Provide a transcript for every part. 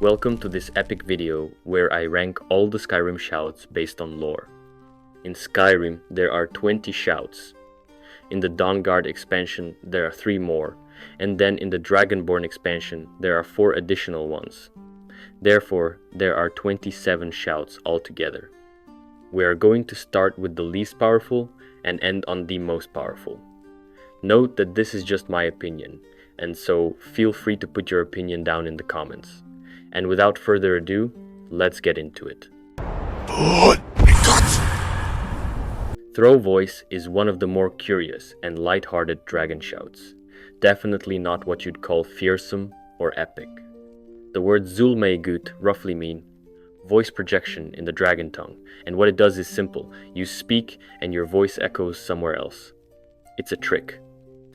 Welcome to this epic video where I rank all the Skyrim shouts based on lore. In Skyrim there are 20 shouts. In the Dawnguard expansion there are 3 more, and then in the Dragonborn expansion there are 4 additional ones. Therefore, there are 27 shouts altogether. We are going to start with the least powerful and end on the most powerful. Note that this is just my opinion, and so feel free to put your opinion down in the comments. And without further ado, let's get into it. Throw voice is one of the more curious and light-hearted dragon shouts. Definitely not what you'd call fearsome or epic. The word Zulme roughly mean voice projection in the dragon tongue, and what it does is simple. You speak and your voice echoes somewhere else. It's a trick,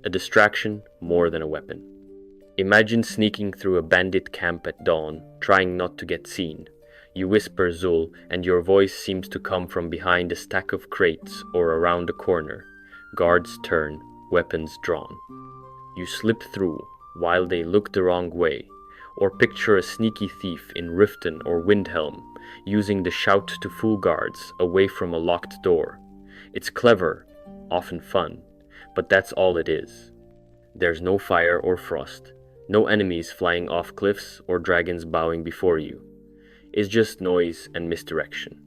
a distraction more than a weapon. Imagine sneaking through a bandit camp at dawn, trying not to get seen. You whisper Zul, and your voice seems to come from behind a stack of crates or around a corner. Guards turn, weapons drawn. You slip through, while they look the wrong way. Or picture a sneaky thief in Riften or Windhelm, using the shout to fool guards away from a locked door. It's clever, often fun, but that's all it is. There's no fire or frost. No enemies flying off cliffs or dragons bowing before you. It's just noise and misdirection.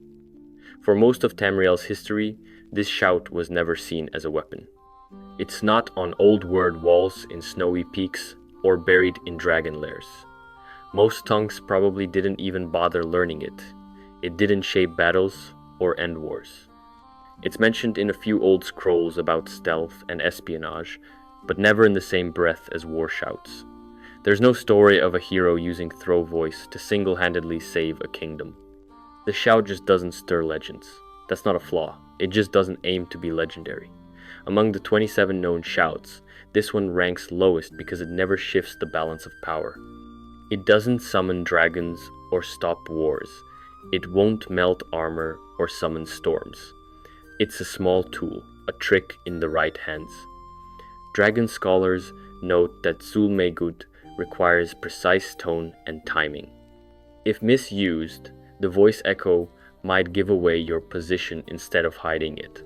For most of Tamriel's history, this shout was never seen as a weapon. It's not on old word walls in snowy peaks or buried in dragon lairs. Most tongues probably didn't even bother learning it. It didn't shape battles or end wars. It's mentioned in a few old scrolls about stealth and espionage, but never in the same breath as war shouts. There's no story of a hero using throw voice to single-handedly save a kingdom. The shout just doesn't stir legends. That's not a flaw, it just doesn't aim to be legendary. Among the 27 known shouts, this one ranks lowest because it never shifts the balance of power. It doesn't summon dragons or stop wars. It won't melt armor or summon storms. It's a small tool, a trick in the right hands. Dragon scholars note that Zulme requires precise tone and timing. If misused, the voice echo might give away your position instead of hiding it.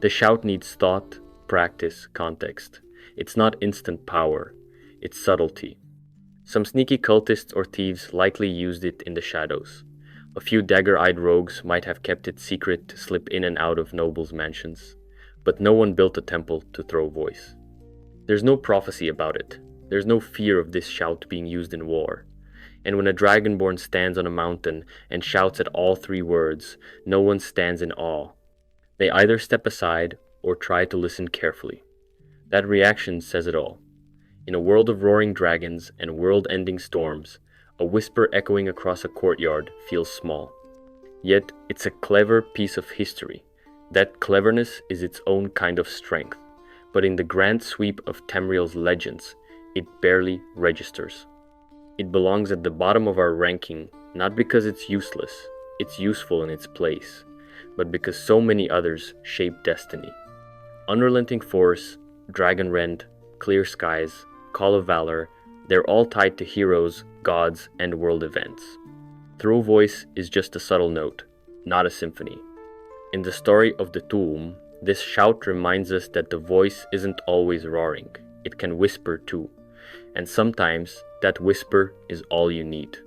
The shout needs thought, practice, context. It's not instant power, it's subtlety. Some sneaky cultists or thieves likely used it in the shadows. A few dagger-eyed rogues might have kept it secret to slip in and out of nobles' mansions, but no one built a temple to throw voice. There's no prophecy about it. There's no fear of this shout being used in war. And when a dragonborn stands on a mountain and shouts at all 3 words, no one stands in awe. They either step aside or try to listen carefully. That reaction says it all. In a world of roaring dragons and world-ending storms, a whisper echoing across a courtyard feels small. Yet it's a clever piece of history. That cleverness is its own kind of strength. But in the grand sweep of Tamriel's legends, it barely registers. It belongs at the bottom of our ranking, not because it's useless, it's useful in its place, but because so many others shape destiny. Unrelenting Force, Dragon Rend, Clear Skies, Call of Valor, they're all tied to heroes, gods, and world events. Throw voice is just a subtle note, not a symphony. In the story of the Thu'um, this shout reminds us that the voice isn't always roaring, it can whisper too. And sometimes that whisper is all you need.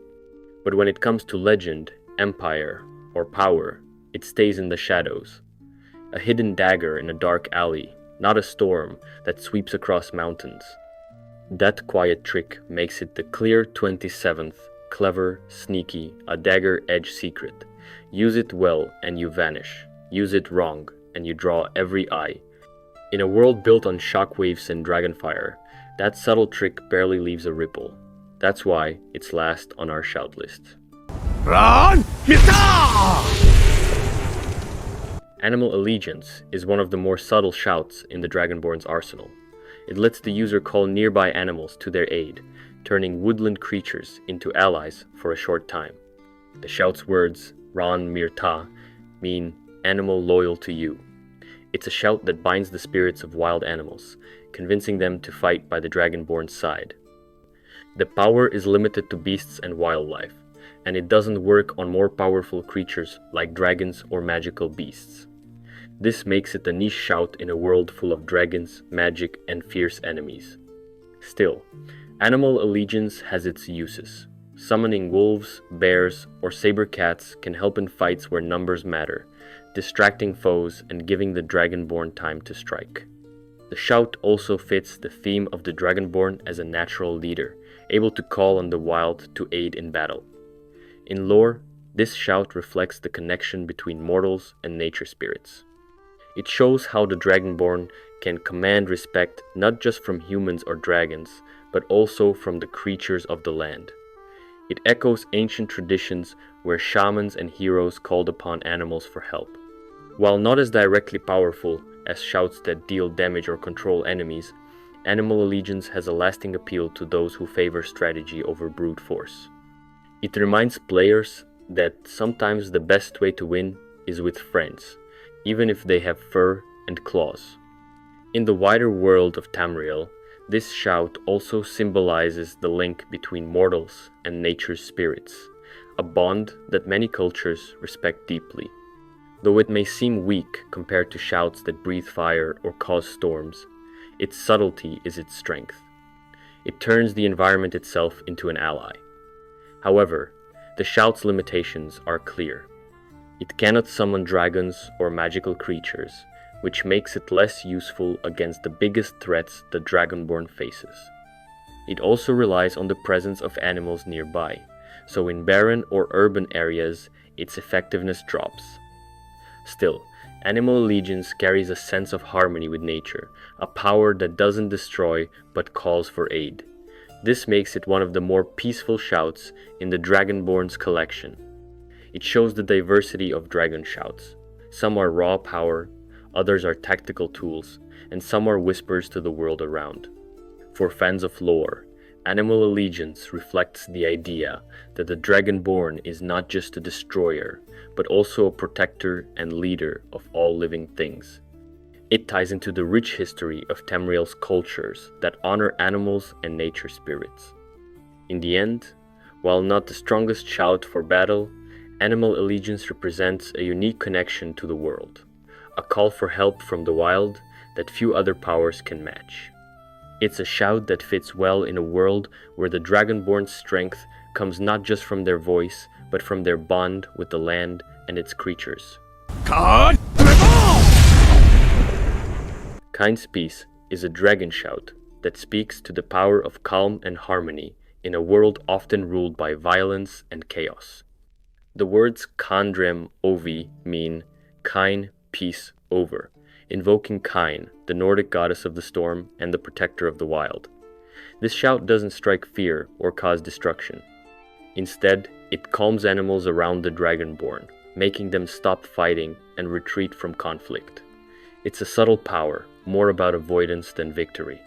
But when it comes to legend, empire, or power, it stays in the shadows. A hidden dagger in a dark alley, not a storm that sweeps across mountains. That quiet trick makes it the clear 27th, clever, sneaky, a dagger-edge secret. Use it well and you vanish. Use it wrong and you draw every eye. In a world built on shockwaves and dragonfire, that subtle trick barely leaves a ripple. That's why it's last on our shout list. Run! Animal Allegiance is one of the more subtle shouts in the Dragonborn's arsenal. It lets the user call nearby animals to their aid, turning woodland creatures into allies for a short time. The shout's words, Ran Mirta, mean animal loyal to you. It's a shout that binds the spirits of wild animals, convincing them to fight by the Dragonborn's side. The power is limited to beasts and wildlife, and it doesn't work on more powerful creatures like dragons or magical beasts. This makes it a niche shout in a world full of dragons, magic, and fierce enemies. Still, animal allegiance has its uses. Summoning wolves, bears, or saber cats can help in fights where numbers matter, distracting foes and giving the Dragonborn time to strike. The shout also fits the theme of the Dragonborn as a natural leader, able to call on the wild to aid in battle. In lore, this shout reflects the connection between mortals and nature spirits. It shows how the Dragonborn can command respect not just from humans or dragons, but also from the creatures of the land. It echoes ancient traditions where shamans and heroes called upon animals for help. While not as directly powerful as shouts that deal damage or control enemies, animal allegiance has a lasting appeal to those who favor strategy over brute force. It reminds players that sometimes the best way to win is with friends, even if they have fur and claws. In the wider world of Tamriel, this shout also symbolizes the link between mortals and nature's spirits, a bond that many cultures respect deeply. Though it may seem weak compared to shouts that breathe fire or cause storms, its subtlety is its strength. It turns the environment itself into an ally. However, the shout's limitations are clear. It cannot summon dragons or magical creatures, which makes it less useful against the biggest threats the Dragonborn faces. It also relies on the presence of animals nearby, so in barren or urban areas, its effectiveness drops. Still, animal allegiance carries a sense of harmony with nature, a power that doesn't destroy but calls for aid. This makes it one of the more peaceful shouts in the Dragonborn's collection. It shows the diversity of dragon shouts. Some are raw power, others are tactical tools, and some are whispers to the world around. For fans of lore, animal allegiance reflects the idea that the Dragonborn is not just a destroyer, but also a protector and leader of all living things. It ties into the rich history of Tamriel's cultures that honor animals and nature spirits. In the end, while not the strongest shout for battle, animal allegiance represents a unique connection to the world, a call for help from the wild that few other powers can match. It's a shout that fits well in a world where the Dragonborn's strength comes not just from their voice, but from their bond with the land and its creatures. Kind's Peace is a dragon shout that speaks to the power of calm and harmony in a world often ruled by violence and chaos. The words Kandrem Ovi mean Kine, peace, over, invoking Kine, the Nordic goddess of the storm and the protector of the wild. This shout doesn't strike fear or cause destruction. Instead, it calms animals around the Dragonborn, making them stop fighting and retreat from conflict. It's a subtle power, more about avoidance than victory.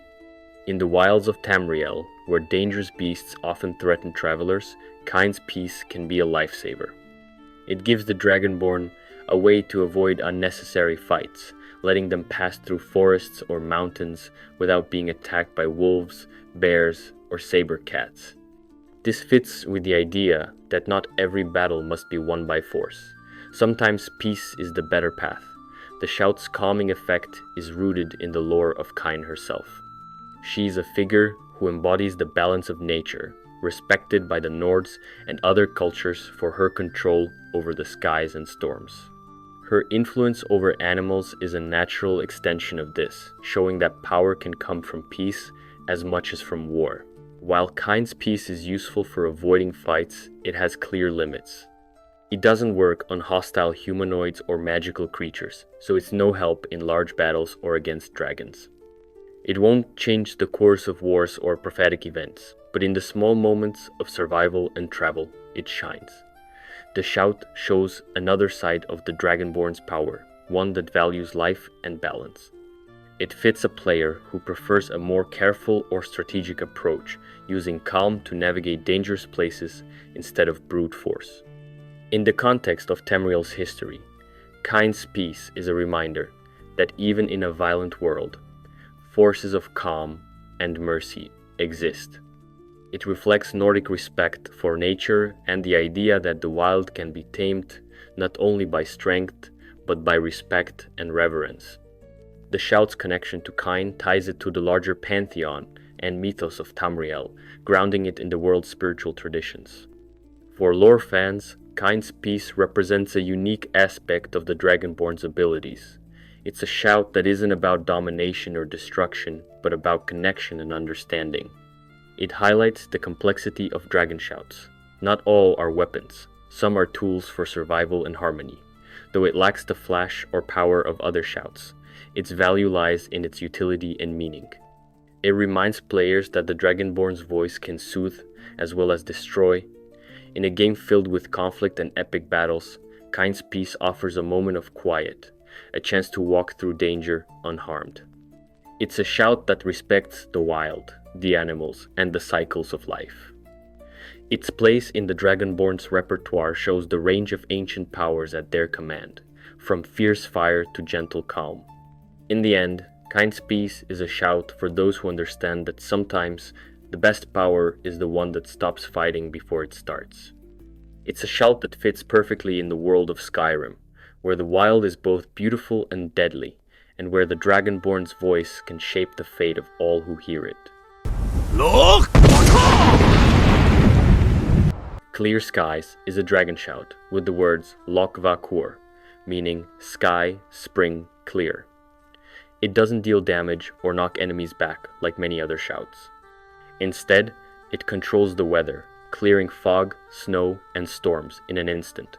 In the wilds of Tamriel, where dangerous beasts often threaten travelers, Kind's Peace can be a lifesaver. It gives the Dragonborn a way to avoid unnecessary fights, letting them pass through forests or mountains without being attacked by wolves, bears, or saber cats. This fits with the idea that not every battle must be won by force. Sometimes peace is the better path. The shout's calming effect is rooted in the lore of Kind herself. She is a figure who embodies the balance of nature, respected by the Nords and other cultures for her control over the skies and storms. Her influence over animals is a natural extension of this, showing that power can come from peace as much as from war. While Kind's Peace is useful for avoiding fights, it has clear limits. It doesn't work on hostile humanoids or magical creatures, so it's no help in large battles or against dragons. It won't change the course of wars or prophetic events, but in the small moments of survival and travel, it shines. The shout shows another side of the Dragonborn's power, one that values life and balance. It fits a player who prefers a more careful or strategic approach, using calm to navigate dangerous places instead of brute force. In the context of Tamriel's history, Kind's Peace is a reminder that even in a violent world, forces of calm and mercy exist. It reflects Nordic respect for nature and the idea that the wild can be tamed not only by strength, but by respect and reverence. The shout's connection to Kine ties it to the larger pantheon and mythos of Tamriel, grounding it in the world's spiritual traditions. For lore fans, Kine's piece represents a unique aspect of the Dragonborn's abilities. It's a shout that isn't about domination or destruction, but about connection and understanding. It highlights the complexity of dragon shouts. Not all are weapons, some are tools for survival and harmony. Though it lacks the flash or power of other shouts, its value lies in its utility and meaning. It reminds players that the Dragonborn's voice can soothe as well as destroy. In a game filled with conflict and epic battles, Kine's piece offers a moment of quiet, a chance to walk through danger unharmed. It's a shout that respects the wild, the animals, and the cycles of life. Its place in the Dragonborn's repertoire shows the range of ancient powers at their command, from fierce fire to gentle calm. In the end, Kine's piece is a shout for those who understand that sometimes the best power is the one that stops fighting before it starts. It's a shout that fits perfectly in the world of Skyrim, where the wild is both beautiful and deadly, and where the Dragonborn's voice can shape the fate of all who hear it. Look! Clear Skies is a dragon shout with the words Lok Vakur, meaning sky, spring, clear. It doesn't deal damage or knock enemies back like many other shouts. Instead, it controls the weather, clearing fog, snow, and storms in an instant.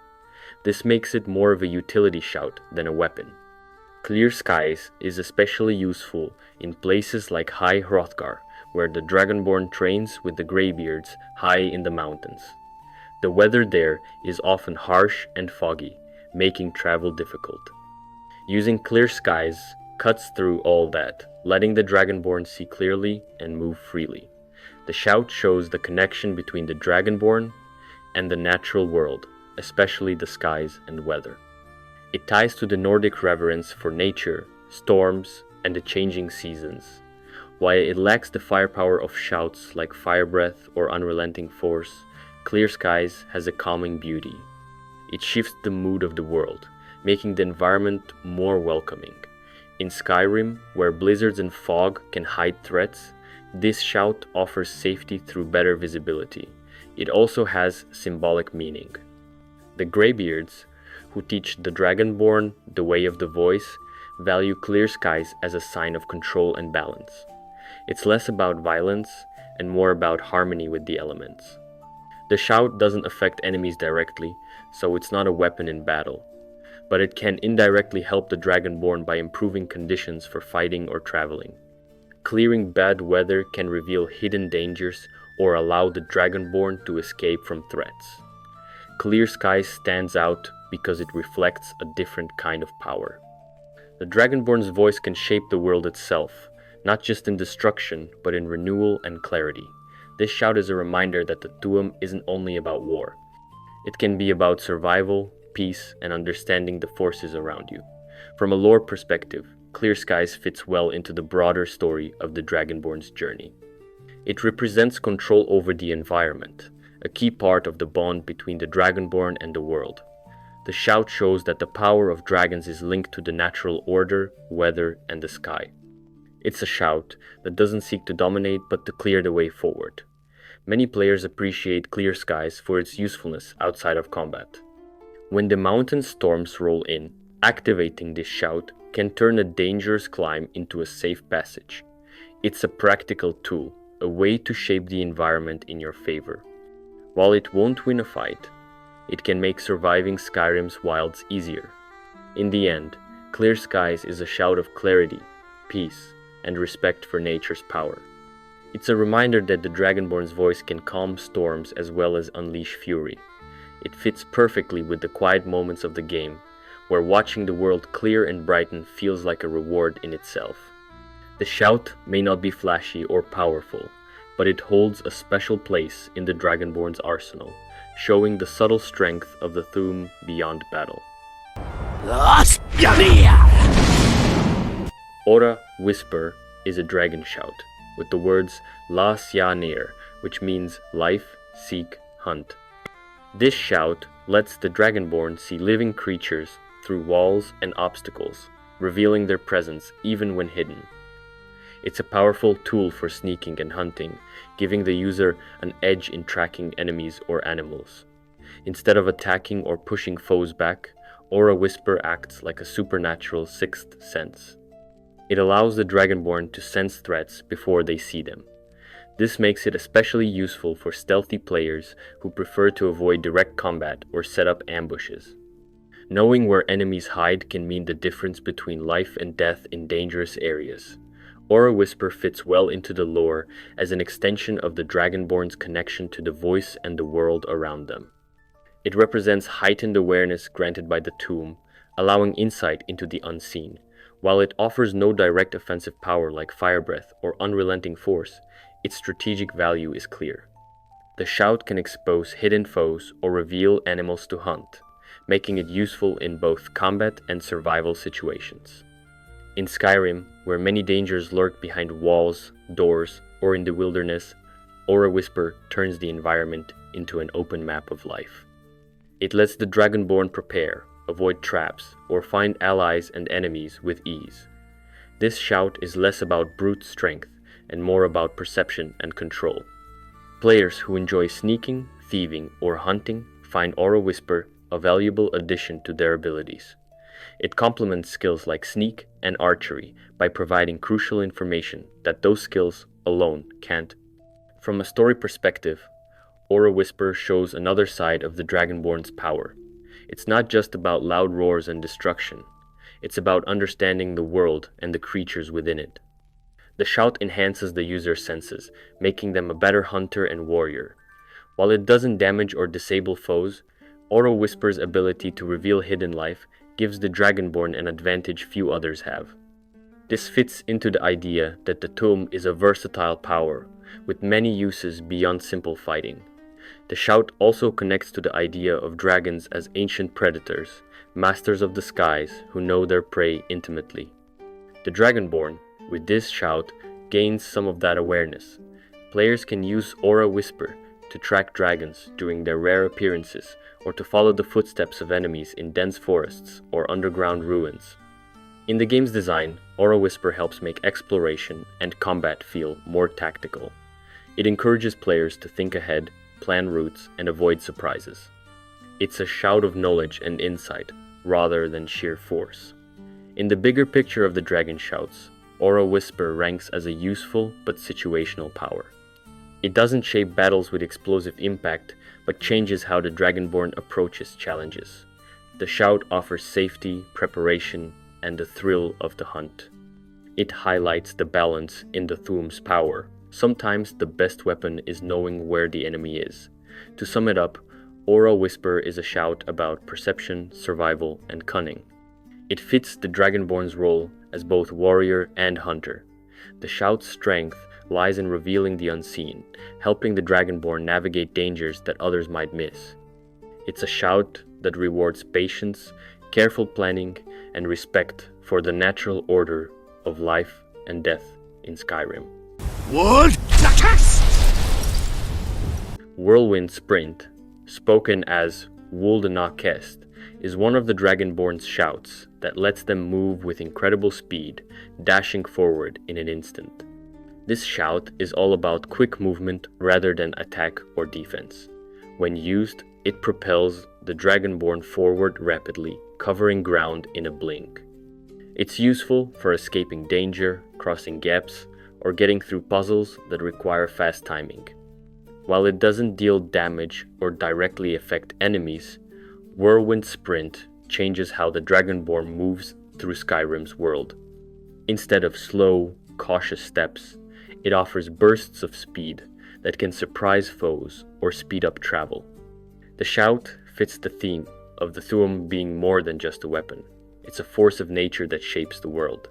This makes it more of a utility shout than a weapon. Clear Skies is especially useful in places like High Hrothgar, where the Dragonborn trains with the Greybeards high in the mountains. The weather there is often harsh and foggy, making travel difficult. Using Clear Skies cuts through all that, letting the Dragonborn see clearly and move freely. The shout shows the connection between the Dragonborn and the natural world, especially the skies and weather. It ties to the Nordic reverence for nature, storms, and the changing seasons. While it lacks the firepower of shouts like Fire Breath or Unrelenting Force, Clear Skies has a calming beauty. It shifts the mood of the world, making the environment more welcoming. In Skyrim, where blizzards and fog can hide threats, this shout offers safety through better visibility. It also has symbolic meaning. The Greybeards, who teach the Dragonborn the way of the voice, value Clear Skies as a sign of control and balance. It's less about violence and more about harmony with the elements. The shout doesn't affect enemies directly, so it's not a weapon in battle, but it can indirectly help the Dragonborn by improving conditions for fighting or traveling. Clearing bad weather can reveal hidden dangers or allow the Dragonborn to escape from threats. Clear Skies stands out because it reflects a different kind of power. The Dragonborn's voice can shape the world itself, not just in destruction, but in renewal and clarity. This shout is a reminder that the Thu'um isn't only about war. It can be about survival, peace, and understanding the forces around you. From a lore perspective, Clear Skies fits well into the broader story of the Dragonborn's journey. It represents control over the environment, a key part of the bond between the Dragonborn and the world. The shout shows that the power of dragons is linked to the natural order, weather, and the sky. It's a shout that doesn't seek to dominate but to clear the way forward. Many players appreciate Clear Skies for its usefulness outside of combat. When the mountain storms roll in, activating this shout can turn a dangerous climb into a safe passage. It's a practical tool, a way to shape the environment in your favor. While it won't win a fight, it can make surviving Skyrim's wilds easier. In the end, Clear Skies is a shout of clarity, peace, and respect for nature's power. It's a reminder that the Dragonborn's voice can calm storms as well as unleash fury. It fits perfectly with the quiet moments of the game, where watching the world clear and brighten feels like a reward in itself. The shout may not be flashy or powerful, but it holds a special place in the Dragonborn's arsenal, showing the subtle strength of the Thu'um beyond battle. Ora Whisper is a dragon shout, with the words La Syanir which means life, seek, hunt. This shout lets the Dragonborn see living creatures through walls and obstacles, revealing their presence even when hidden. It's a powerful tool for sneaking and hunting, giving the user an edge in tracking enemies or animals. Instead of attacking or pushing foes back, Aura Whisper acts like a supernatural sixth sense. It allows the Dragonborn to sense threats before they see them. This makes it especially useful for stealthy players who prefer to avoid direct combat or set up ambushes. Knowing where enemies hide can mean the difference between life and death in dangerous areas. Aura Whisper fits well into the lore as an extension of the Dragonborn's connection to the voice and the world around them. It represents heightened awareness granted by the Thu'um, allowing insight into the unseen. While it offers no direct offensive power like Fire Breath or Unrelenting Force, its strategic value is clear. The shout can expose hidden foes or reveal animals to hunt, making it useful in both combat and survival situations. In Skyrim, where many dangers lurk behind walls, doors, or in the wilderness, Aura Whisper turns the environment into an open map of life. It lets the Dragonborn prepare, avoid traps, or find allies and enemies with ease. This shout is less about brute strength and more about perception and control. Players who enjoy sneaking, thieving, or hunting find Aura Whisper a valuable addition to their abilities. It complements skills like sneak and archery by providing crucial information that those skills alone can't. From a story perspective, Aura Whisper shows another side of the Dragonborn's power. It's not just about loud roars and destruction. It's about understanding the world and the creatures within it. The shout enhances the user's senses, making them a better hunter and warrior. While it doesn't damage or disable foes, Aura Whisper's ability to reveal hidden life gives the Dragonborn an advantage few others have. This fits into the idea that the Thu'um is a versatile power, with many uses beyond simple fighting. The shout also connects to the idea of dragons as ancient predators, masters of the skies who know their prey intimately. The Dragonborn, with this shout, gains some of that awareness. Players can use Aura Whisper to track dragons during their rare appearances or to follow the footsteps of enemies in dense forests or underground ruins. In the game's design, Aura Whisper helps make exploration and combat feel more tactical. It encourages players to think ahead, plan routes, and avoid surprises. It's a shout of knowledge and insight, rather than sheer force. In the bigger picture of the dragon shouts, Aura Whisper ranks as a useful but situational power. It doesn't shape battles with explosive impact, but changes how the Dragonborn approaches challenges. The shout offers safety, preparation, and the thrill of the hunt. It highlights the balance in the Thu'um's power. Sometimes the best weapon is knowing where the enemy is. To sum it up, Aura Whisper is a shout about perception, survival, and cunning. It fits the Dragonborn's role as both warrior and hunter. The shout's strength lies in revealing the unseen, helping the Dragonborn navigate dangers that others might miss. It's a shout that rewards patience, careful planning, and respect for the natural order of life and death in Skyrim. What? Whirlwind Sprint, spoken as Wuldenakest, is one of the Dragonborn's shouts that lets them move with incredible speed, dashing forward in an instant. This shout is all about quick movement rather than attack or defense. When used, it propels the Dragonborn forward rapidly, covering ground in a blink. It's useful for escaping danger, crossing gaps, or getting through puzzles that require fast timing. While it doesn't deal damage or directly affect enemies, Whirlwind Sprint changes how the Dragonborn moves through Skyrim's world. Instead of slow, cautious steps, it offers bursts of speed that can surprise foes or speed up travel. The shout fits the theme of the Thu'um being more than just a weapon. It's a force of nature that shapes the world.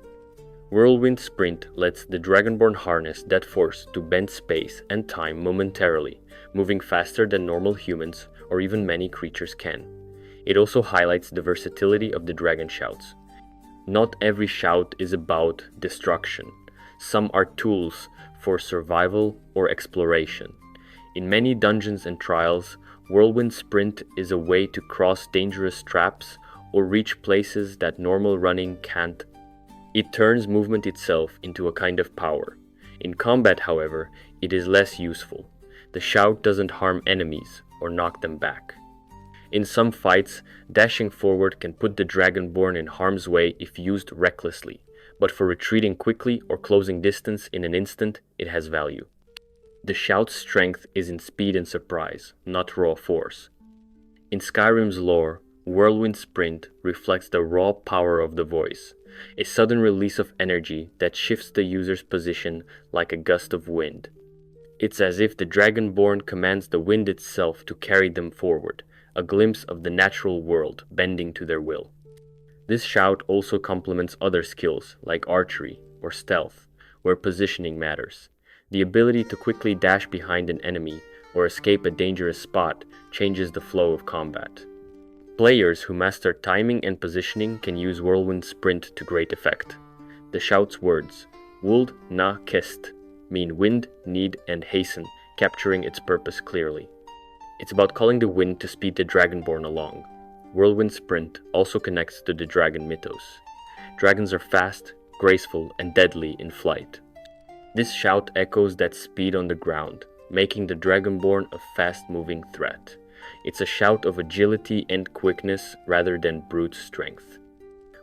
Whirlwind Sprint lets the Dragonborn harness that force to bend space and time momentarily, moving faster than normal humans or even many creatures can. It also highlights the versatility of the dragon shouts. Not every shout is about destruction. Some are tools for survival or exploration. In many dungeons and trials, Whirlwind Sprint is a way to cross dangerous traps or reach places that normal running can't. It turns movement itself into a kind of power. In combat, however, it is less useful. The shout doesn't harm enemies or knock them back. In some fights, dashing forward can put the Dragonborn in harm's way if used recklessly, but for retreating quickly or closing distance in an instant, it has value. The shout's strength is in speed and surprise, not raw force. In Skyrim's lore, Whirlwind Sprint reflects the raw power of the voice, a sudden release of energy that shifts the user's position like a gust of wind. It's as if the Dragonborn commands the wind itself to carry them forward, a glimpse of the natural world bending to their will. This shout also complements other skills like archery or stealth, where positioning matters. The ability to quickly dash behind an enemy or escape a dangerous spot changes the flow of combat. Players who master timing and positioning can use Whirlwind Sprint to great effect. The shout's words, Wuld na kest, mean wind, need, and hasten, capturing its purpose clearly. It's about calling the wind to speed the Dragonborn along. Whirlwind Sprint also connects to the dragon mythos. Dragons are fast, graceful, and deadly in flight. This shout echoes that speed on the ground, making the Dragonborn a fast-moving threat. It's a shout of agility and quickness rather than brute strength.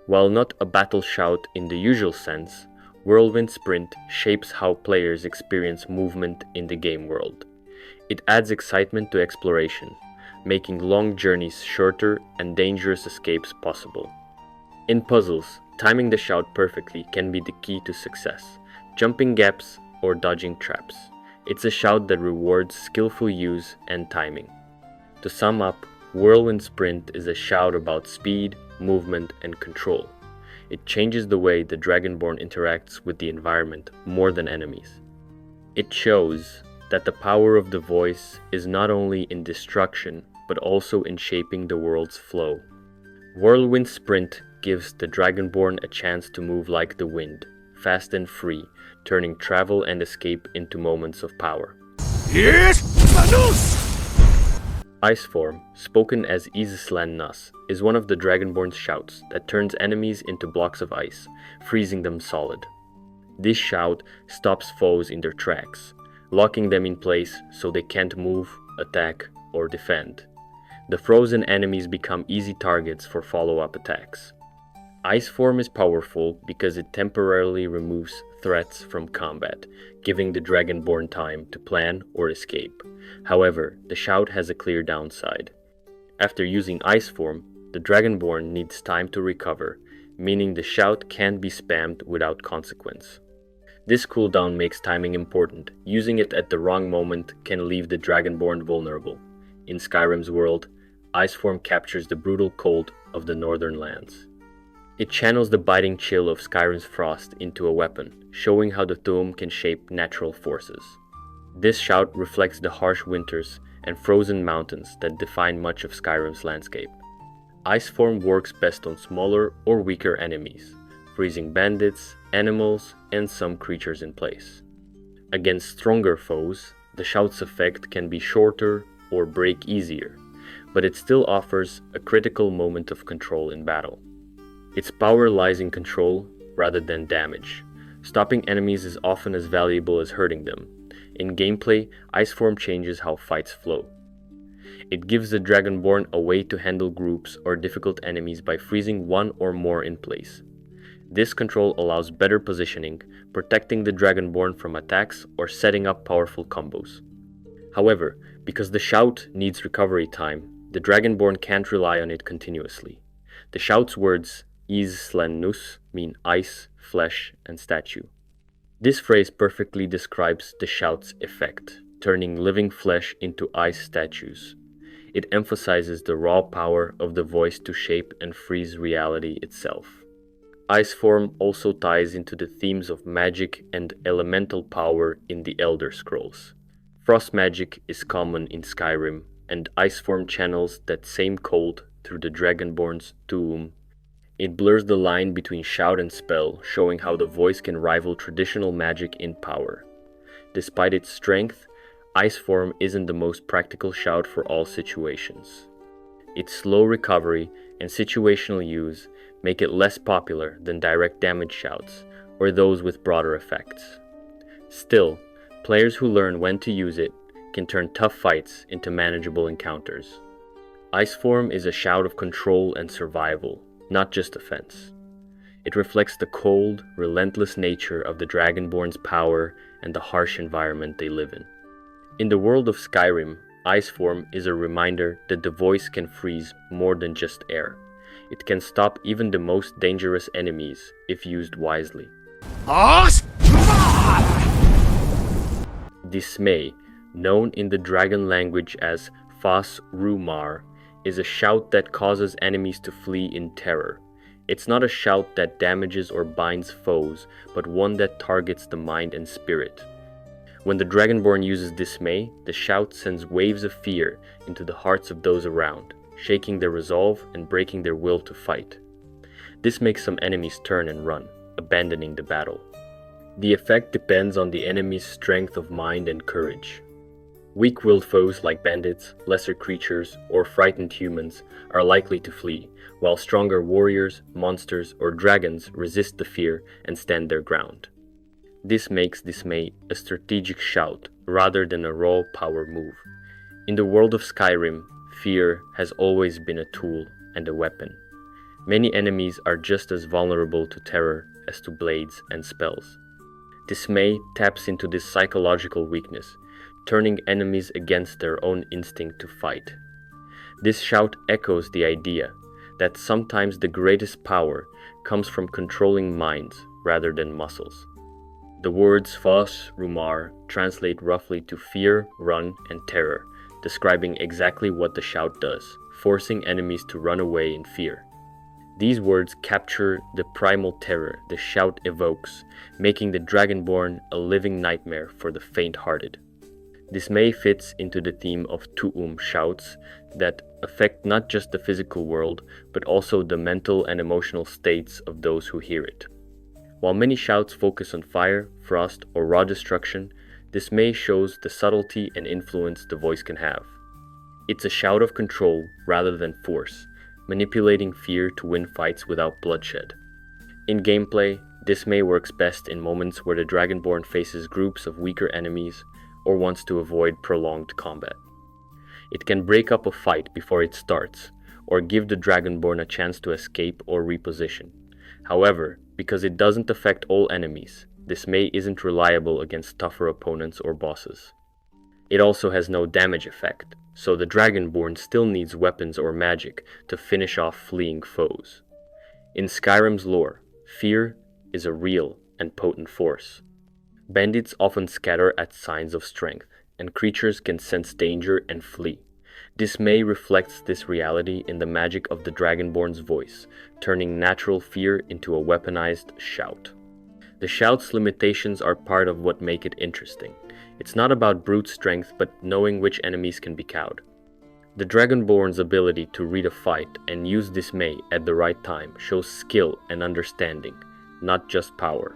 While not a battle shout in the usual sense, Whirlwind Sprint shapes how players experience movement in the game world. It adds excitement to exploration, making long journeys shorter and dangerous escapes possible. In puzzles, timing the shout perfectly can be the key to success, jumping gaps or dodging traps. It's a shout that rewards skillful use and timing. To sum up, Whirlwind Sprint is a shout about speed, movement, and control. It changes the way the Dragonborn interacts with the environment more than enemies. It shows that the power of the voice is not only in destruction, but also in shaping the world's flow. Whirlwind Sprint gives the Dragonborn a chance to move like the wind, fast and free, turning travel and escape into moments of power. Yes, Manus! Iceform, spoken as usefulness, is one of the Dragonborn's shouts that turns enemies into blocks of ice, freezing them solid. This shout stops foes in their tracks, locking them in place so they can't move, attack, or defend. The frozen enemies become easy targets for follow-up attacks. Iceform is powerful because it temporarily removes threats from combat, giving the Dragonborn time to plan or escape. However, the shout has a clear downside. After using Iceform, the Dragonborn needs time to recover, meaning the shout can't be spammed without consequence. This cooldown makes timing important. Using it at the wrong moment can leave the Dragonborn vulnerable. In Skyrim's world, Iceform captures the brutal cold of the northern lands. It channels the biting chill of Skyrim's frost into a weapon, showing how the Thu'um can shape natural forces. This shout reflects the harsh winters and frozen mountains that define much of Skyrim's landscape. Iceform works best on smaller or weaker enemies, freezing bandits, animals, and some creatures in place. Against stronger foes, the shout's effect can be shorter or break easier, but it still offers a critical moment of control in battle. Its power lies in control rather than damage. Stopping enemies is often as valuable as hurting them. In gameplay, Iceform changes how fights flow. It gives the Dragonborn a way to handle groups or difficult enemies by freezing one or more in place. This control allows better positioning, protecting the Dragonborn from attacks or setting up powerful combos. However, because the shout needs recovery time, the Dragonborn can't rely on it continuously. The shout's words, Islennus, mean ice, flesh, and statue. This phrase perfectly describes the shout's effect, turning living flesh into ice statues. It emphasizes the raw power of the voice to shape and freeze reality itself. Iceform also ties into the themes of magic and elemental power in the Elder Scrolls. Frost magic is common in Skyrim, and Iceform channels that same cold through the Dragonborn's Thu'um. It blurs the line between shout and spell, showing how the voice can rival traditional magic in power. Despite its strength, Ice form isn't the most practical shout for all situations. Its slow recovery and situational use make it less popular than direct damage shouts or those with broader effects. Still, players who learn when to use it can turn tough fights into manageable encounters. Ice form is a shout of control and survival, not just offense. It reflects the cold, relentless nature of the Dragonborn's power and the harsh environment they live in. In the world of Skyrim, ice form is a reminder that the voice can freeze more than just air. It can stop even the most dangerous enemies if used wisely. Dismay, known in the dragon language as Fas Rumar, is a shout that causes enemies to flee in terror. It's not a shout that damages or binds foes, but one that targets the mind and spirit. When the Dragonborn uses Dismay, the shout sends waves of fear into the hearts of those around, shaking their resolve and breaking their will to fight. This makes some enemies turn and run, abandoning the battle. The effect depends on the enemy's strength of mind and courage. Weak-willed foes like bandits, lesser creatures, or frightened humans are likely to flee, while stronger warriors, monsters, or dragons resist the fear and stand their ground. This makes Dismay a strategic shout rather than a raw power move. In the world of Skyrim, fear has always been a tool and a weapon. Many enemies are just as vulnerable to terror as to blades and spells. Dismay taps into this psychological weakness, turning enemies against their own instinct to fight. This shout echoes the idea that sometimes the greatest power comes from controlling minds rather than muscles. The words Fas Rumar translate roughly to fear, run, and terror, describing exactly what the shout does, forcing enemies to run away in fear. These words capture the primal terror the shout evokes, making the Dragonborn a living nightmare for the faint-hearted. Dismay fits into the theme of Thu'um shouts that affect not just the physical world, but also the mental and emotional states of those who hear it. While many shouts focus on fire, frost, or raw destruction, Dismay shows the subtlety and influence the voice can have. It's a shout of control rather than force, manipulating fear to win fights without bloodshed. In gameplay, Dismay works best in moments where the Dragonborn faces groups of weaker enemies or wants to avoid prolonged combat. It can break up a fight before it starts, or give the Dragonborn a chance to escape or reposition. However, because it doesn't affect all enemies, Dismay isn't reliable against tougher opponents or bosses. It also has no damage effect, so the Dragonborn still needs weapons or magic to finish off fleeing foes. In Skyrim's lore, fear is a real and potent force. Bandits often scatter at signs of strength, and creatures can sense danger and flee. Dismay reflects this reality in the magic of the Dragonborn's voice, turning natural fear into a weaponized shout. The shout's limitations are part of what make it interesting. It's not about brute strength, but knowing which enemies can be cowed. The Dragonborn's ability to read a fight and use Dismay at the right time shows skill and understanding, not just power.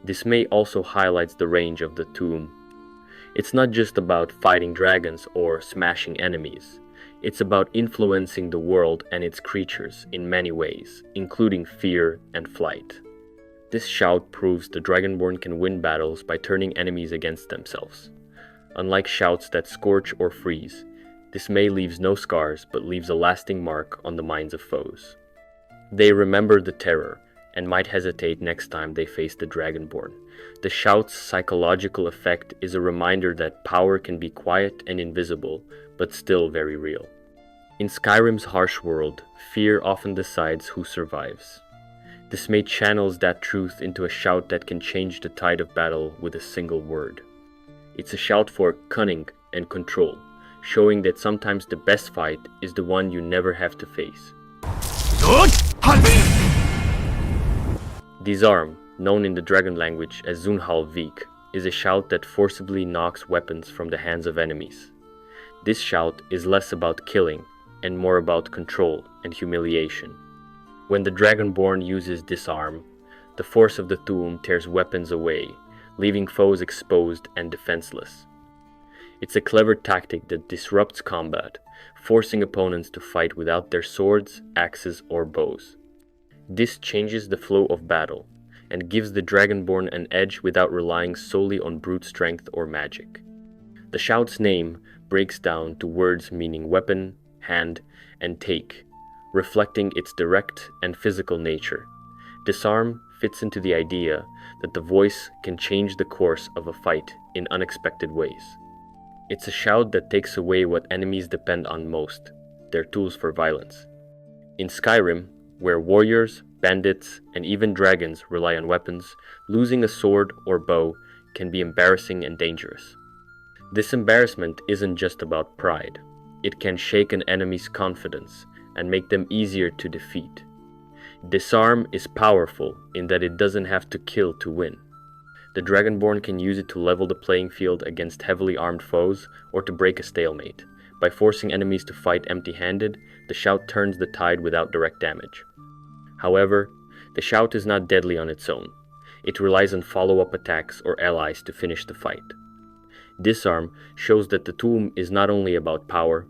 Dismay also highlights the range of the Thu'um. It's not just about fighting dragons or smashing enemies. It's about influencing the world and its creatures in many ways, including fear and flight. This shout proves the Dragonborn can win battles by turning enemies against themselves. Unlike shouts that scorch or freeze, Dismay leaves no scars but leaves a lasting mark on the minds of foes. They remember the terror and might hesitate next time they face the Dragonborn. The shout's psychological effect is a reminder that power can be quiet and invisible, but still very real. In Skyrim's harsh world, fear often decides who survives. Dismay channels that truth into a shout that can change the tide of battle with a single word. It's a shout for cunning and control, showing that sometimes the best fight is the one you never have to face. Disarm, known in the dragon language as Zunhalvik, is a shout that forcibly knocks weapons from the hands of enemies. This shout is less about killing and more about control and humiliation. When the Dragonborn uses Disarm, the force of the Thu'um tears weapons away, leaving foes exposed and defenseless. It's a clever tactic that disrupts combat, forcing opponents to fight without their swords, axes, or bows. This changes the flow of battle, and gives the Dragonborn an edge without relying solely on brute strength or magic. The shout's name breaks down to words meaning weapon, hand, and take, reflecting its direct and physical nature. Disarm fits into the idea that the voice can change the course of a fight in unexpected ways. It's a shout that takes away what enemies depend on most, their tools for violence. In Skyrim, where warriors, bandits, and even dragons rely on weapons, losing a sword or bow can be embarrassing and dangerous. This embarrassment isn't just about pride. It can shake an enemy's confidence and make them easier to defeat. Disarm is powerful in that it doesn't have to kill to win. The Dragonborn can use it to level the playing field against heavily armed foes or to break a stalemate. By forcing enemies to fight empty-handed, the shout turns the tide without direct damage. However, the shout is not deadly on its own. It relies on follow-up attacks or allies to finish the fight. Disarm shows that the Thu'um is not only about power,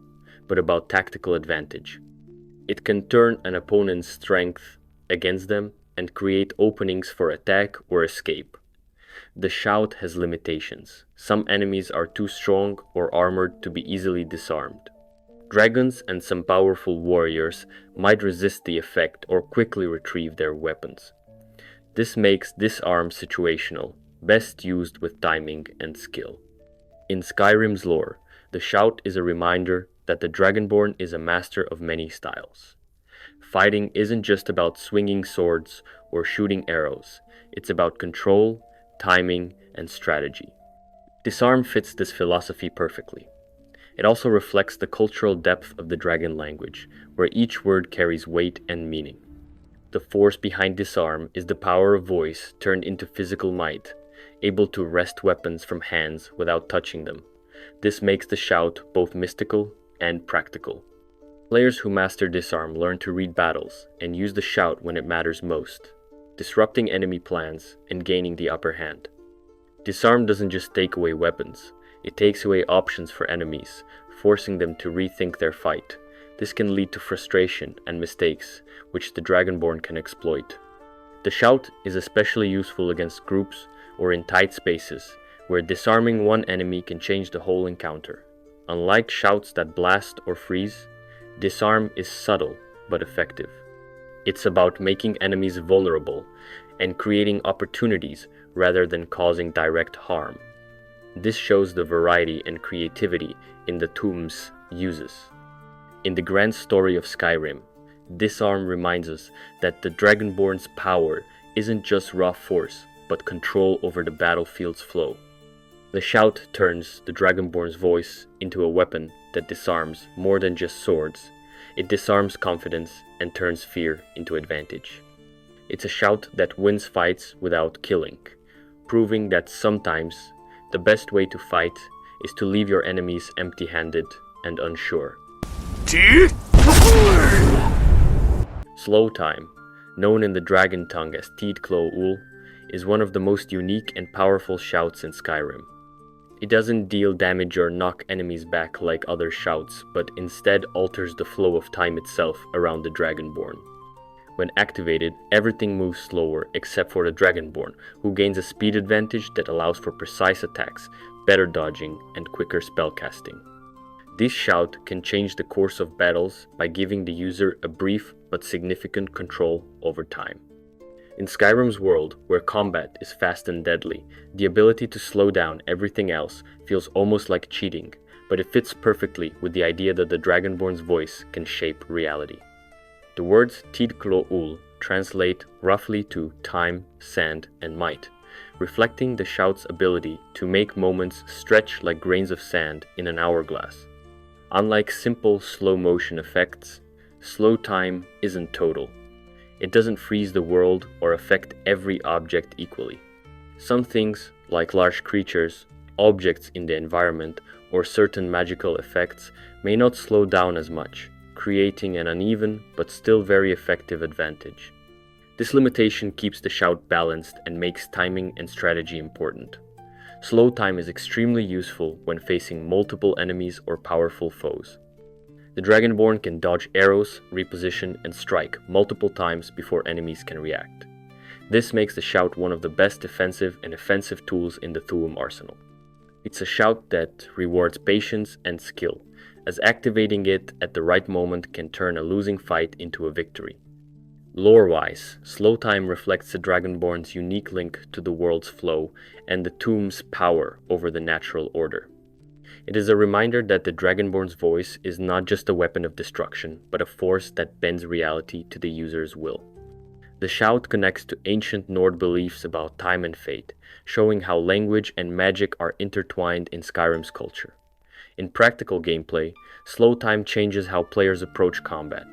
but about tactical advantage. It can turn an opponent's strength against them and create openings for attack or escape. The shout has limitations. Some enemies are too strong or armored to be easily disarmed. Dragons and some powerful warriors might resist the effect or quickly retrieve their weapons. This makes Disarm situational, best used with timing and skill. In Skyrim's lore, the shout is a reminder that the Dragonborn is a master of many styles. Fighting isn't just about swinging swords or shooting arrows, it's about control, timing, and strategy. Disarm fits this philosophy perfectly. It also reflects the cultural depth of the dragon language, where each word carries weight and meaning. The force behind Disarm is the power of voice turned into physical might, able to wrest weapons from hands without touching them. This makes the shout both mystical and practical. Players who master Disarm learn to read battles and use the shout when it matters most, disrupting enemy plans and gaining the upper hand. Disarm doesn't just take away weapons, it takes away options for enemies, forcing them to rethink their fight. This can lead to frustration and mistakes, which the Dragonborn can exploit. The shout is especially useful against groups or in tight spaces, where disarming one enemy can change the whole encounter. Unlike shouts that blast or freeze, Disarm is subtle but effective. It's about making enemies vulnerable and creating opportunities rather than causing direct harm. This shows the variety and creativity in the Thu'um's uses. In the grand story of Skyrim, Disarm reminds us that the Dragonborn's power isn't just raw force, but control over the battlefield's flow. The shout turns the Dragonborn's voice into a weapon that disarms more than just swords. It disarms confidence and turns fear into advantage. It's a shout that wins fights without killing, proving that sometimes the best way to fight is to leave your enemies empty-handed and unsure. Slow time, known in the dragon tongue as Tidklo-ul, is one of the most unique and powerful shouts in Skyrim. It doesn't deal damage or knock enemies back like other shouts, but instead alters the flow of time itself around the Dragonborn. When activated, everything moves slower except for the Dragonborn, who gains a speed advantage that allows for precise attacks, better dodging, and quicker spellcasting. This shout can change the course of battles by giving the user a brief but significant control over time. In Skyrim's world, where combat is fast and deadly, the ability to slow down everything else feels almost like cheating, but it fits perfectly with the idea that the Dragonborn's voice can shape reality. The words Tidklo-ul translate roughly to time, sand, and might, reflecting the shout's ability to make moments stretch like grains of sand in an hourglass. Unlike simple slow-motion effects, slow time isn't total. It doesn't freeze the world or affect every object equally. Some things, like large creatures, objects in the environment, or certain magical effects, may not slow down as much, creating an uneven but still very effective advantage. This limitation keeps the shout balanced and makes timing and strategy important. Slow time is extremely useful when facing multiple enemies or powerful foes. The Dragonborn can dodge arrows, reposition, and strike multiple times before enemies can react. This makes the shout one of the best defensive and offensive tools in the Thu'um arsenal. It's a shout that rewards patience and skill, as activating it at the right moment can turn a losing fight into a victory. Lore-wise, slow time reflects the Dragonborn's unique link to the world's flow and the Thu'um's power over the natural order. It is a reminder that the Dragonborn's voice is not just a weapon of destruction, but a force that bends reality to the user's will. The shout connects to ancient Nord beliefs about time and fate, showing how language and magic are intertwined in Skyrim's culture. In practical gameplay, slow time changes how players approach combat.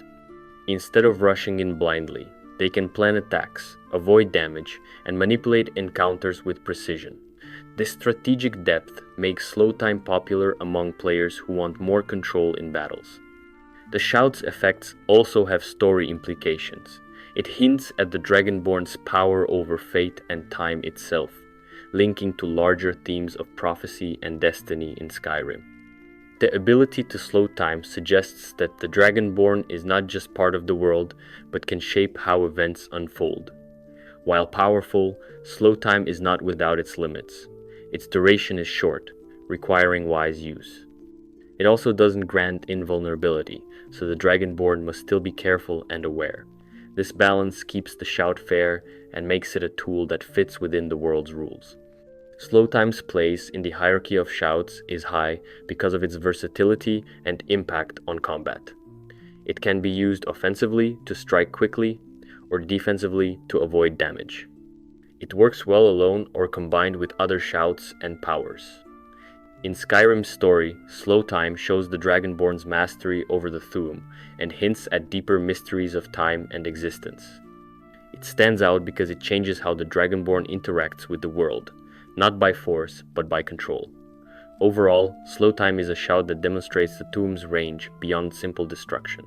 Instead of rushing in blindly, they can plan attacks, avoid damage, and manipulate encounters with precision. This strategic depth makes slow time popular among players who want more control in battles. The shout's effects also have story implications. It hints at the Dragonborn's power over fate and time itself, linking to larger themes of prophecy and destiny in Skyrim. The ability to slow time suggests that the Dragonborn is not just part of the world, but can shape how events unfold. While powerful, slow time is not without its limits. Its duration is short, requiring wise use. It also doesn't grant invulnerability, so the Dragonborn must still be careful and aware. This balance keeps the shout fair and makes it a tool that fits within the world's rules. Slow time's place in the hierarchy of shouts is high because of its versatility and impact on combat. It can be used offensively to strike quickly or defensively to avoid damage. It works well alone or combined with other shouts and powers. In Skyrim's story, slow time shows the Dragonborn's mastery over the Thu'um and hints at deeper mysteries of time and existence. It stands out because it changes how the Dragonborn interacts with the world, not by force, but by control. Overall, slow time is a shout that demonstrates the Thu'um's range beyond simple destruction.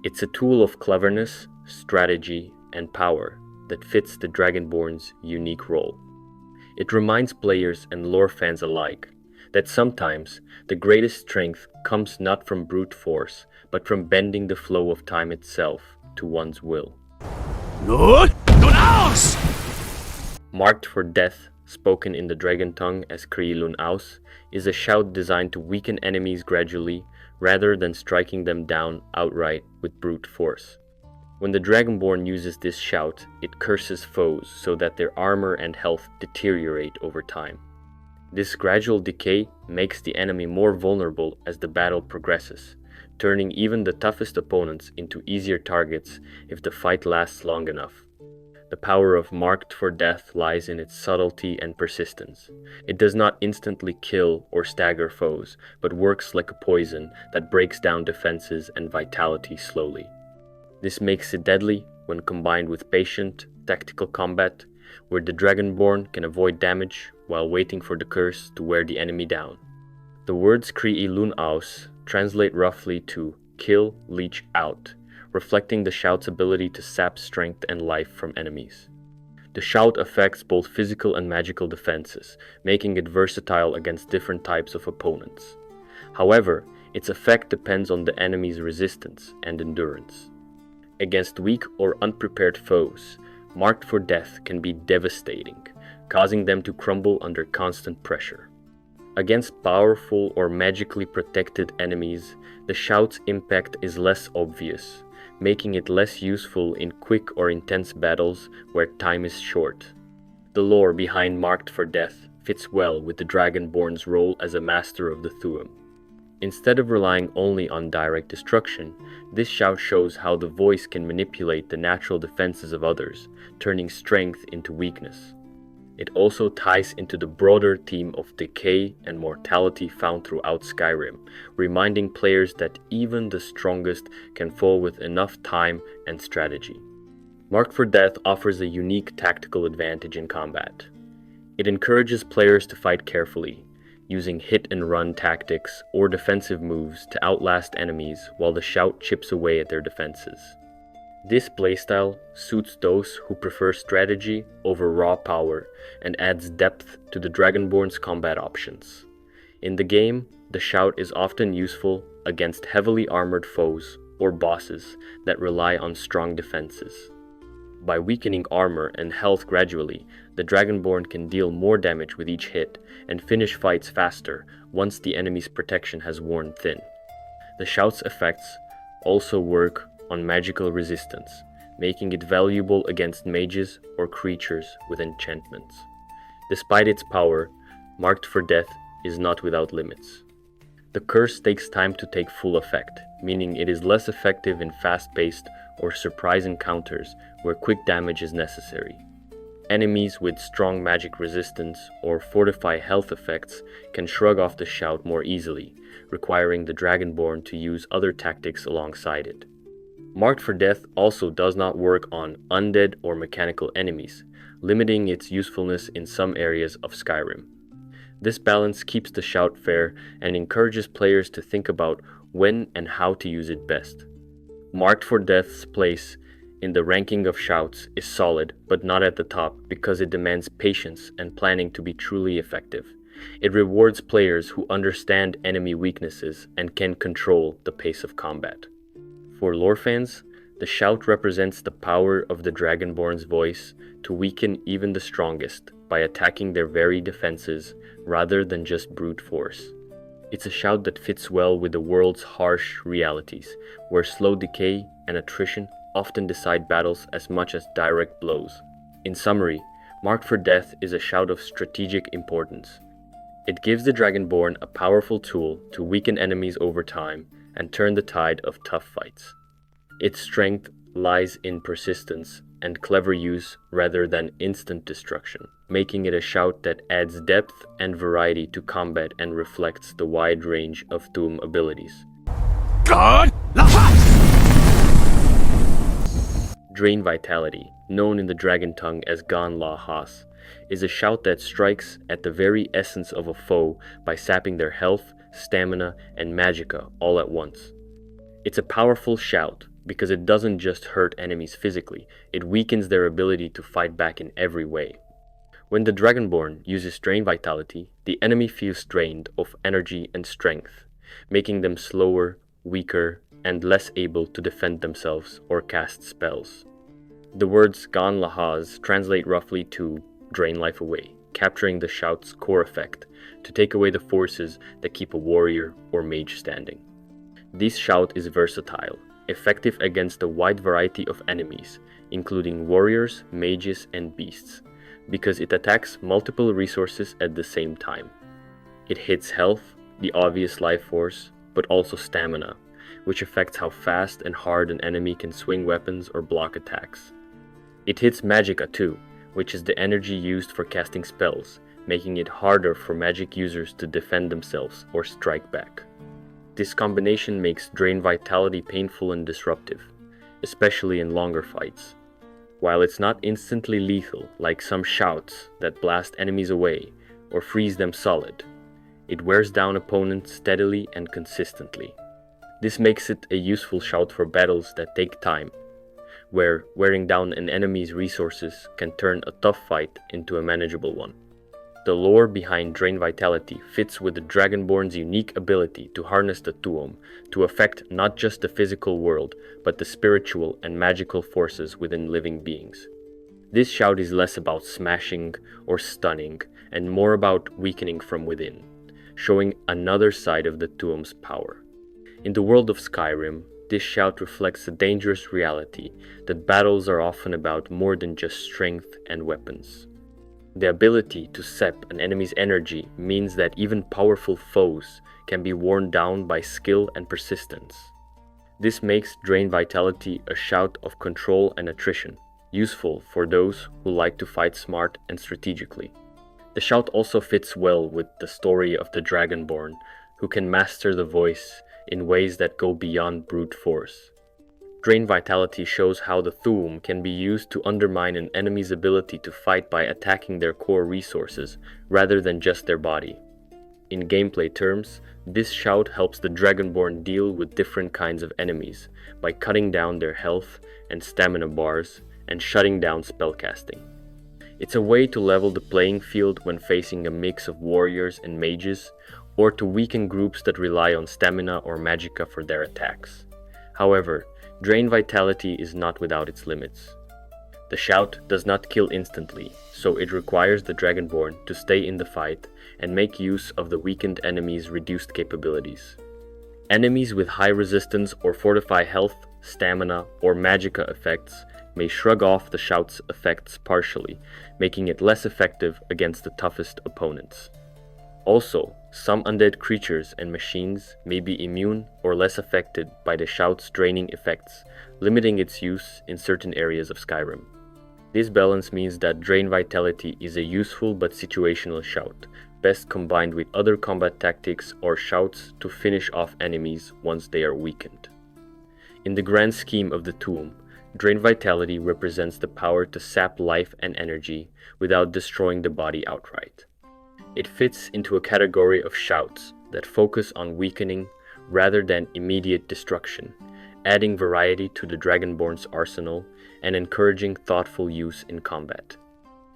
It's a tool of cleverness, strategy, and power that fits the Dragonborn's unique role. It reminds players and lore fans alike that sometimes the greatest strength comes not from brute force, but from bending the flow of time itself to one's will. Not ours! Marked for death, spoken in the dragon tongue as Kriilun Aus, is a shout designed to weaken enemies gradually rather than striking them down outright with brute force. When the Dragonborn uses this shout, it curses foes so that their armor and health deteriorate over time. This gradual decay makes the enemy more vulnerable as the battle progresses, turning even the toughest opponents into easier targets if the fight lasts long enough. The power of Marked for Death lies in its subtlety and persistence. It does not instantly kill or stagger foes, but works like a poison that breaks down defenses and vitality slowly. This makes it deadly when combined with patient, tactical combat, where the Dragonborn can avoid damage while waiting for the curse to wear the enemy down. The words Kriilun Aus translate roughly to kill, leech out, reflecting the shout's ability to sap strength and life from enemies. The shout affects both physical and magical defenses, making it versatile against different types of opponents. However, its effect depends on the enemy's resistance and endurance. Against weak or unprepared foes, Marked for Death can be devastating, causing them to crumble under constant pressure. Against powerful or magically protected enemies, the shout's impact is less obvious, making it less useful in quick or intense battles where time is short. The lore behind Marked for Death fits well with the Dragonborn's role as a master of the Thu'um. Instead of relying only on direct destruction, this shout shows how the voice can manipulate the natural defenses of others, turning strength into weakness. It also ties into the broader theme of decay and mortality found throughout Skyrim, reminding players that even the strongest can fall with enough time and strategy. Marked for Death offers a unique tactical advantage in combat. It encourages players to fight carefully, using hit-and-run tactics or defensive moves to outlast enemies while the shout chips away at their defenses. This playstyle suits those who prefer strategy over raw power and adds depth to the Dragonborn's combat options. In the game, the shout is often useful against heavily armored foes or bosses that rely on strong defenses. By weakening armor and health gradually, the Dragonborn can deal more damage with each hit and finish fights faster once the enemy's protection has worn thin. The shout's effects also work on magical resistance, making it valuable against mages or creatures with enchantments. Despite its power, Marked for Death is not without limits. The curse takes time to take full effect, meaning it is less effective in fast-paced or surprise encounters where quick damage is necessary. Enemies with strong magic resistance or fortify health effects can shrug off the shout more easily, requiring the Dragonborn to use other tactics alongside it. Marked for Death also does not work on undead or mechanical enemies, limiting its usefulness in some areas of Skyrim. This balance keeps the shout fair and encourages players to think about when and how to use it best. Marked for Death's place in the ranking of shouts is solid, but not at the top because it demands patience and planning to be truly effective. It rewards players who understand enemy weaknesses and can control the pace of combat. For lore fans, the shout represents the power of the Dragonborn's voice to weaken even the strongest by attacking their very defenses rather than just brute force. It's a shout that fits well with the world's harsh realities, where slow decay and attrition often decide battles as much as direct blows. In summary, Marked for Death is a shout of strategic importance. It gives the Dragonborn a powerful tool to weaken enemies over time and turn the tide of tough fights. Its strength lies in persistence and clever use rather than instant destruction, making it a shout that adds depth and variety to combat and reflects the wide range of Thu'um abilities. God! Drain Vitality, known in the Dragon tongue as Gan La Has, is a shout that strikes at the very essence of a foe by sapping their health, stamina, and magicka all at once. It's a powerful shout because it doesn't just hurt enemies physically, it weakens their ability to fight back in every way. When the Dragonborn uses Drain Vitality, the enemy feels drained of energy and strength, making them slower, weaker, and less able to defend themselves or cast spells. The words Gan Lahaz translate roughly to drain life away, capturing the shout's core effect to take away the forces that keep a warrior or mage standing. This shout is versatile, effective against a wide variety of enemies, including warriors, mages, and beasts, because it attacks multiple resources at the same time. It hits health, the obvious life force, but also stamina, which affects how fast and hard an enemy can swing weapons or block attacks. It hits magicka too, which is the energy used for casting spells, making it harder for magic users to defend themselves or strike back. This combination makes Drain Vitality painful and disruptive, especially in longer fights. While it's not instantly lethal like some shouts that blast enemies away or freeze them solid, it wears down opponents steadily and consistently. This makes it a useful shout for battles that take time, where wearing down an enemy's resources can turn a tough fight into a manageable one. The lore behind Drain Vitality fits with the Dragonborn's unique ability to harness the Thu'um to affect not just the physical world, but the spiritual and magical forces within living beings. This shout is less about smashing or stunning, and more about weakening from within, showing another side of the Thu'um's power. In the world of Skyrim, this shout reflects the dangerous reality that battles are often about more than just strength and weapons. The ability to sap an enemy's energy means that even powerful foes can be worn down by skill and persistence. This makes Drain Vitality a shout of control and attrition, useful for those who like to fight smart and strategically. The shout also fits well with the story of the Dragonborn, who can master the voice in ways that go beyond brute force. Drain Vitality shows how the Thu'um can be used to undermine an enemy's ability to fight by attacking their core resources rather than just their body. In gameplay terms, this shout helps the Dragonborn deal with different kinds of enemies by cutting down their health and stamina bars and shutting down spellcasting. It's a way to level the playing field when facing a mix of warriors and mages, or to weaken groups that rely on stamina or magicka for their attacks. However, Drain Vitality is not without its limits. The shout does not kill instantly, so it requires the Dragonborn to stay in the fight and make use of the weakened enemy's reduced capabilities. Enemies with high resistance or fortify health, stamina, or magicka effects may shrug off the shout's effects partially, making it less effective against the toughest opponents. Also, some undead creatures and machines may be immune or less affected by the shout's draining effects, limiting its use in certain areas of Skyrim. This balance means that Drain Vitality is a useful but situational shout, best combined with other combat tactics or shouts to finish off enemies once they are weakened. In the grand scheme of the Thu'um, Drain Vitality represents the power to sap life and energy without destroying the body outright. It fits into a category of shouts that focus on weakening rather than immediate destruction, adding variety to the Dragonborn's arsenal and encouraging thoughtful use in combat.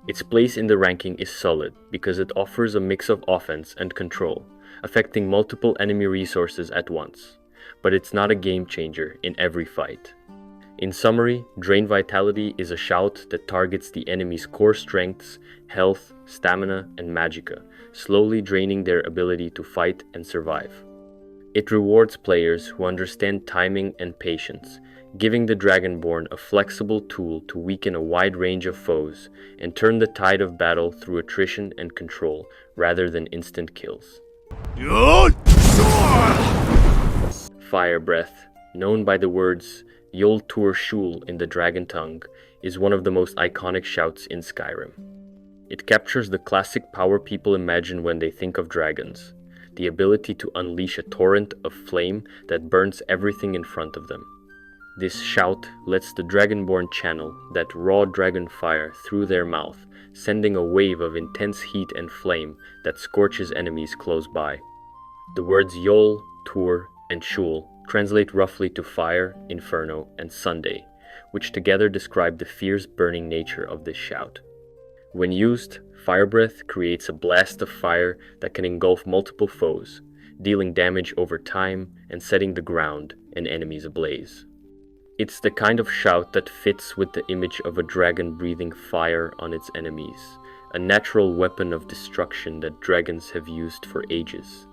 Its place in the ranking is solid because it offers a mix of offense and control, affecting multiple enemy resources at once, but it's not a game changer in every fight. In summary, Drain Vitality is a shout that targets the enemy's core strengths, health, stamina, and magicka, slowly draining their ability to fight and survive. It rewards players who understand timing and patience, giving the Dragonborn a flexible tool to weaken a wide range of foes and turn the tide of battle through attrition and control rather than instant kills. Fire Breath, known by the words Yol Tur Shul in the dragon tongue, is one of the most iconic shouts in Skyrim. It captures the classic power people imagine when they think of dragons, the ability to unleash a torrent of flame that burns everything in front of them. This shout lets the Dragonborn channel that raw dragon fire through their mouth, sending a wave of intense heat and flame that scorches enemies close by. The words Yol, Tur, and Shul translate roughly to fire, inferno, and Sunday, which together describe the fierce burning nature of this shout. When used, Fire Breath creates a blast of fire that can engulf multiple foes, dealing damage over time and setting the ground and enemies ablaze. It's the kind of shout that fits with the image of a dragon breathing fire on its enemies, a natural weapon of destruction that dragons have used for ages.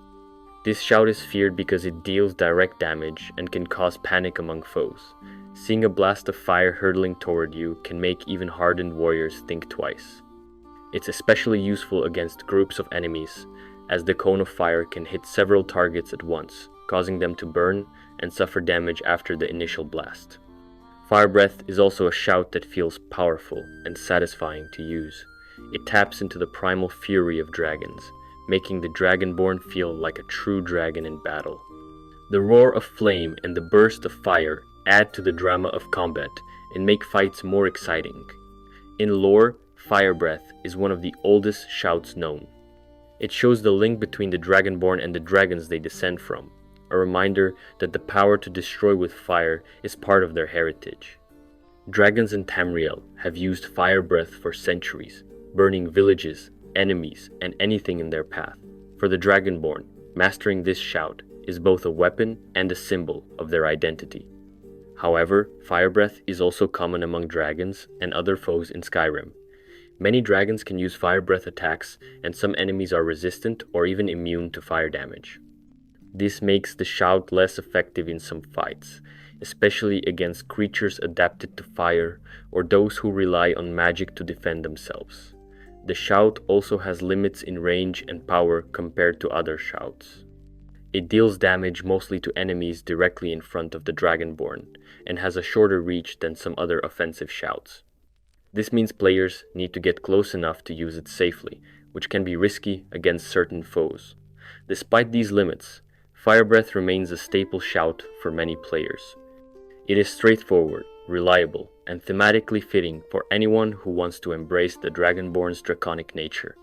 This shout is feared because it deals direct damage and can cause panic among foes. Seeing a blast of fire hurtling toward you can make even hardened warriors think twice. It's especially useful against groups of enemies, as the cone of fire can hit several targets at once, causing them to burn and suffer damage after the initial blast. Fire Breath is also a shout that feels powerful and satisfying to use. It taps into the primal fury of dragons, making the Dragonborn feel like a true dragon in battle. The roar of flame and the burst of fire add to the drama of combat and make fights more exciting. In lore, Fire Breath is one of the oldest shouts known. It shows the link between the Dragonborn and the dragons they descend from, a reminder that the power to destroy with fire is part of their heritage. Dragons in Tamriel have used Fire Breath for centuries, burning villages, enemies, and anything in their path. For the Dragonborn, mastering this shout is both a weapon and a symbol of their identity. However, Fire Breath is also common among dragons and other foes in Skyrim. Many dragons can use Fire Breath attacks, and some enemies are resistant or even immune to fire damage. This makes the shout less effective in some fights, especially against creatures adapted to fire or those who rely on magic to defend themselves. The shout also has limits in range and power compared to other shouts. It deals damage mostly to enemies directly in front of the Dragonborn, and has a shorter reach than some other offensive shouts. This means players need to get close enough to use it safely, which can be risky against certain foes. Despite these limits, Fire Breath remains a staple shout for many players. It is straightforward, reliable, and thematically fitting for anyone who wants to embrace the Dragonborn's draconic nature.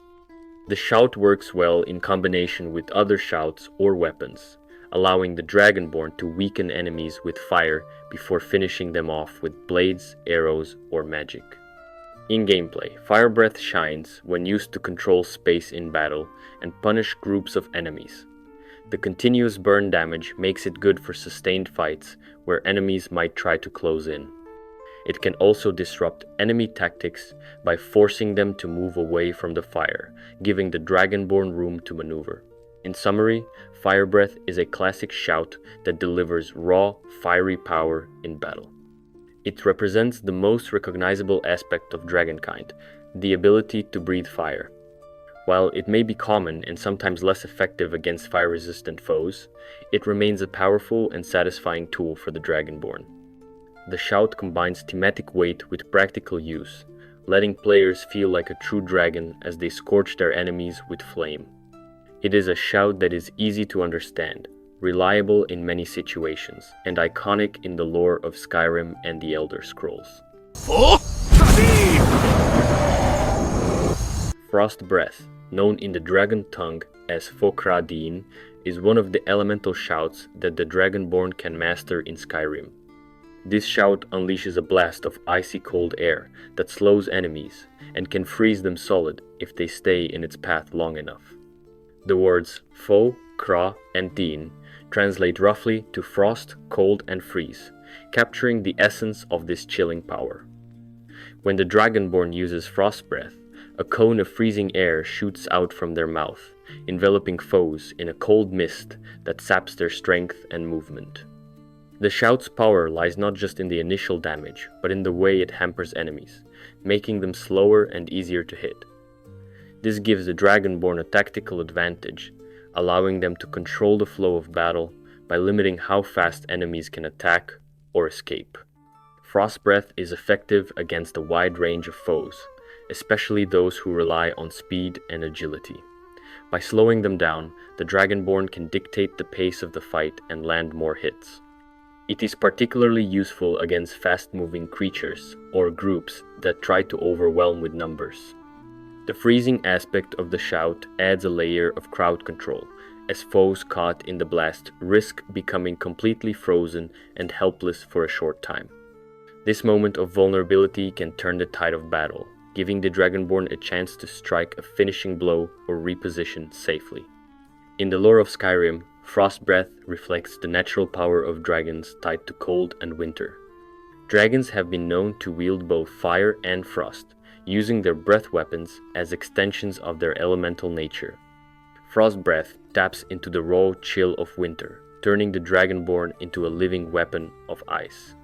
The shout works well in combination with other shouts or weapons, allowing the Dragonborn to weaken enemies with fire before finishing them off with blades, arrows, or magic. In gameplay, Fire Breath shines when used to control space in battle and punish groups of enemies. The continuous burn damage makes it good for sustained fights where enemies might try to close in. It can also disrupt enemy tactics by forcing them to move away from the fire, giving the Dragonborn room to maneuver. In summary, Fire Breath is a classic shout that delivers raw, fiery power in battle. It represents the most recognizable aspect of Dragonkind, the ability to breathe fire. While it may be common and sometimes less effective against fire-resistant foes, it remains a powerful and satisfying tool for the Dragonborn. The shout combines thematic weight with practical use, letting players feel like a true dragon as they scorch their enemies with flame. It is a shout that is easy to understand, reliable in many situations, and iconic in the lore of Skyrim and the Elder Scrolls. Frost Breath, known in the Dragon tongue as Fokradin, is one of the elemental shouts that the Dragonborn can master in Skyrim. This shout unleashes a blast of icy cold air that slows enemies and can freeze them solid if they stay in its path long enough. The words Fo, Kra, and Din translate roughly to frost, cold, and freeze, capturing the essence of this chilling power. When the Dragonborn uses Frost Breath, a cone of freezing air shoots out from their mouth, enveloping foes in a cold mist that saps their strength and movement. The shout's power lies not just in the initial damage, but in the way it hampers enemies, making them slower and easier to hit. This gives the Dragonborn a tactical advantage, allowing them to control the flow of battle by limiting how fast enemies can attack or escape. Frost Breath is effective against a wide range of foes, especially those who rely on speed and agility. By slowing them down, the Dragonborn can dictate the pace of the fight and land more hits. It is particularly useful against fast-moving creatures or groups that try to overwhelm with numbers. The freezing aspect of the shout adds a layer of crowd control, as foes caught in the blast risk becoming completely frozen and helpless for a short time. This moment of vulnerability can turn the tide of battle, giving the Dragonborn a chance to strike a finishing blow or reposition safely. In the lore of Skyrim, Frost Breath reflects the natural power of dragons tied to cold and winter. Dragons have been known to wield both fire and frost, using their breath weapons as extensions of their elemental nature. Frost Breath taps into the raw chill of winter, turning the Dragonborn into a living weapon of ice.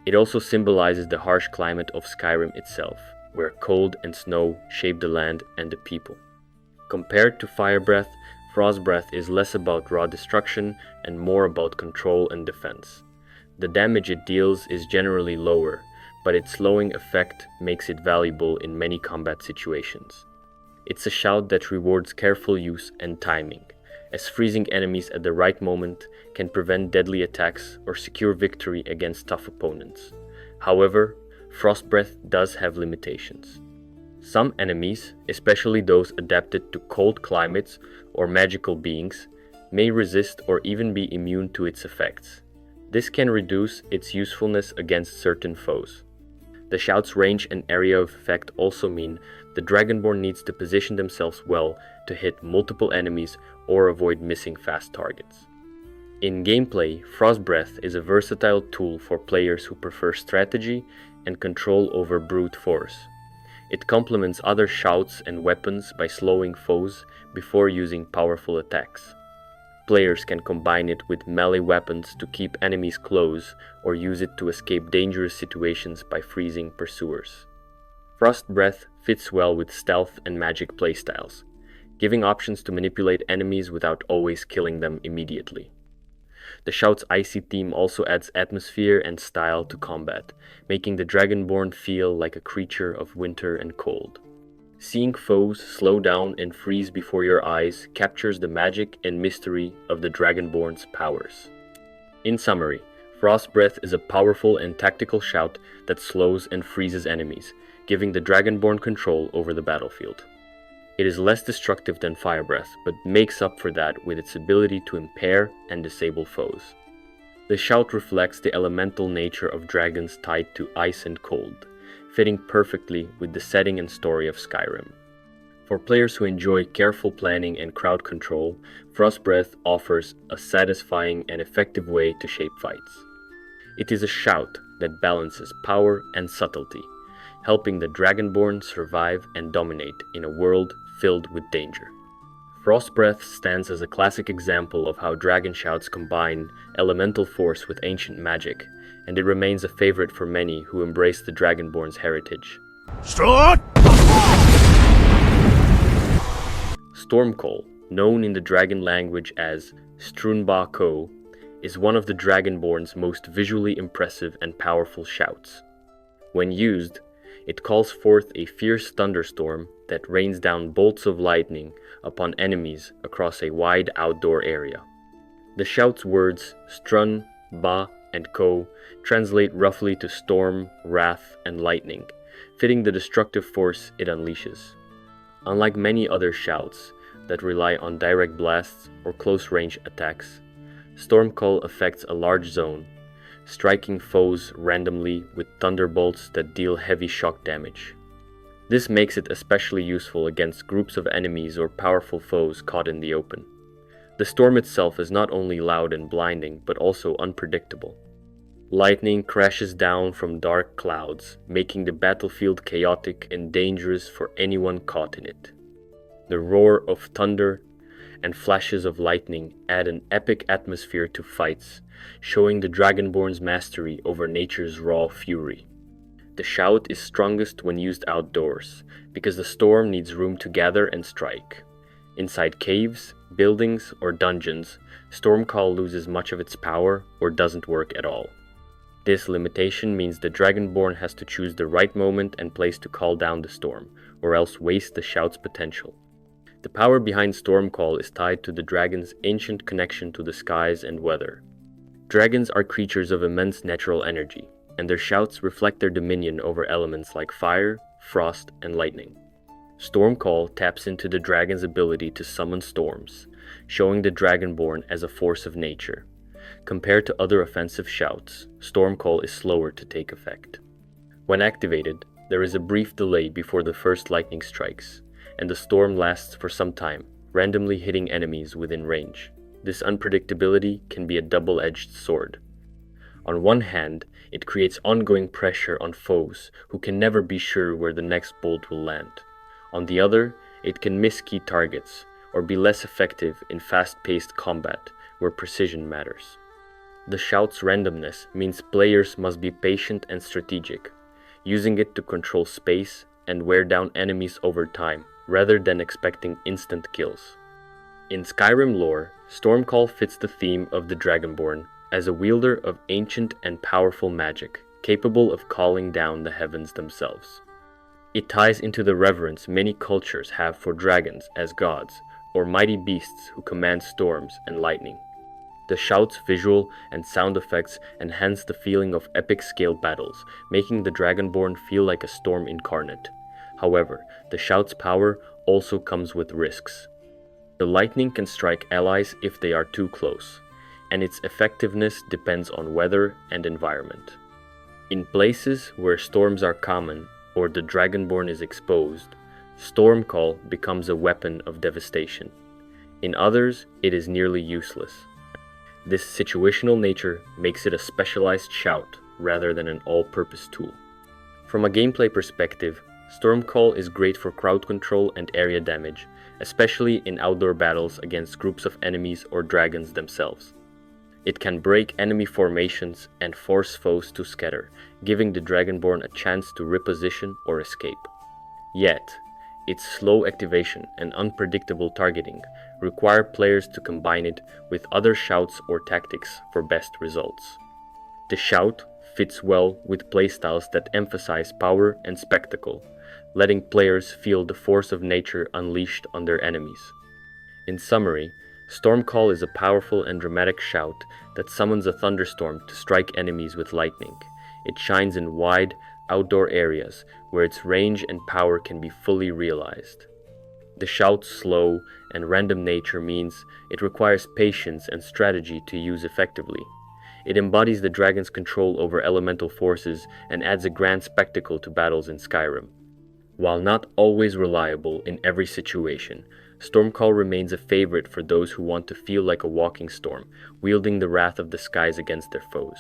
It also symbolizes the harsh climate of Skyrim itself, where cold and snow shape the land and the people. Compared to Fire Breath, Frost Breath is less about raw destruction and more about control and defense. The damage it deals is generally lower, but its slowing effect makes it valuable in many combat situations. It's a shout that rewards careful use and timing, as freezing enemies at the right moment can prevent deadly attacks or secure victory against tough opponents. However, Frost Breath does have limitations. Some enemies, especially those adapted to cold climates or magical beings, may resist or even be immune to its effects. This can reduce its usefulness against certain foes. The shout's range and area of effect also mean the Dragonborn needs to position themselves well to hit multiple enemies or avoid missing fast targets. In gameplay, Frost Breath is a versatile tool for players who prefer strategy and control over brute force. It complements other shouts and weapons by slowing foes before using powerful attacks. Players can combine it with melee weapons to keep enemies close or use it to escape dangerous situations by freezing pursuers. Frost Breath fits well with stealth and magic playstyles, giving options to manipulate enemies without always killing them immediately. The shout's icy theme also adds atmosphere and style to combat, making the Dragonborn feel like a creature of winter and cold. Seeing foes slow down and freeze before your eyes captures the magic and mystery of the Dragonborn's powers. In summary, Frost Breath is a powerful and tactical shout that slows and freezes enemies, giving the Dragonborn control over the battlefield. It is less destructive than Fire Breath, but makes up for that with its ability to impair and disable foes. The shout reflects the elemental nature of dragons tied to ice and cold, fitting perfectly with the setting and story of Skyrim. For players who enjoy careful planning and crowd control, Frost Breath offers a satisfying and effective way to shape fights. It is a shout that balances power and subtlety, helping the Dragonborn survive and dominate in a world filled with danger. Frost Breath stands as a classic example of how dragon shouts combine elemental force with ancient magic, and it remains a favorite for many who embrace the Dragonborn's heritage. Start! Stormcall, known in the dragon language as Strunba Ko, is one of the Dragonborn's most visually impressive and powerful shouts. When used, it calls forth a fierce thunderstorm that rains down bolts of lightning upon enemies across a wide outdoor area. The shout's words Strun, Ba, and Ko translate roughly to storm, wrath, and lightning, fitting the destructive force it unleashes. Unlike many other shouts that rely on direct blasts or close-range attacks, Stormcall affects a large zone, striking foes randomly with thunderbolts that deal heavy shock damage. This makes it especially useful against groups of enemies or powerful foes caught in the open. The storm itself is not only loud and blinding, but also unpredictable. Lightning crashes down from dark clouds, making the battlefield chaotic and dangerous for anyone caught in it. The roar of thunder and flashes of lightning add an epic atmosphere to fights, showing the Dragonborn's mastery over nature's raw fury. The shout is strongest when used outdoors, because the storm needs room to gather and strike. Inside caves, buildings, or dungeons, Stormcall loses much of its power or doesn't work at all. This limitation means the Dragonborn has to choose the right moment and place to call down the storm, or else waste the shout's potential. The power behind Stormcall is tied to the dragon's ancient connection to the skies and weather. Dragons are creatures of immense natural energy, and their shouts reflect their dominion over elements like fire, frost, and lightning. Stormcall taps into the dragon's ability to summon storms, showing the Dragonborn as a force of nature. Compared to other offensive shouts, Stormcall is slower to take effect. When activated, there is a brief delay before the first lightning strikes, and the storm lasts for some time, randomly hitting enemies within range. This unpredictability can be a double-edged sword. On one hand, it creates ongoing pressure on foes who can never be sure where the next bolt will land. On the other, it can miss key targets or be less effective in fast-paced combat where precision matters. The shout's randomness means players must be patient and strategic, using it to control space and wear down enemies over time, rather than expecting instant kills. In Skyrim lore, Stormcall fits the theme of the Dragonborn as a wielder of ancient and powerful magic, capable of calling down the heavens themselves. It ties into the reverence many cultures have for dragons as gods, or mighty beasts who command storms and lightning. The shout's visual and sound effects enhance the feeling of epic-scale battles, making the Dragonborn feel like a storm incarnate. However, the shout's power also comes with risks. The lightning can strike allies if they are too close, and its effectiveness depends on weather and environment. In places where storms are common or the Dragonborn is exposed, Stormcall becomes a weapon of devastation. In others, it is nearly useless. This situational nature makes it a specialized shout rather than an all-purpose tool. From a gameplay perspective, Stormcall is great for crowd control and area damage, especially in outdoor battles against groups of enemies or dragons themselves. It can break enemy formations and force foes to scatter, giving the Dragonborn a chance to reposition or escape. Yet, its slow activation and unpredictable targeting require players to combine it with other shouts or tactics for best results. The shout fits well with playstyles that emphasize power and spectacle, letting players feel the force of nature unleashed on their enemies. In summary, Stormcall is a powerful and dramatic shout that summons a thunderstorm to strike enemies with lightning. It shines in wide, outdoor areas where its range and power can be fully realized. The shout's slow and random nature means it requires patience and strategy to use effectively. It embodies the dragon's control over elemental forces and adds a grand spectacle to battles in Skyrim. While not always reliable in every situation, Stormcall remains a favorite for those who want to feel like a walking storm, wielding the wrath of the skies against their foes.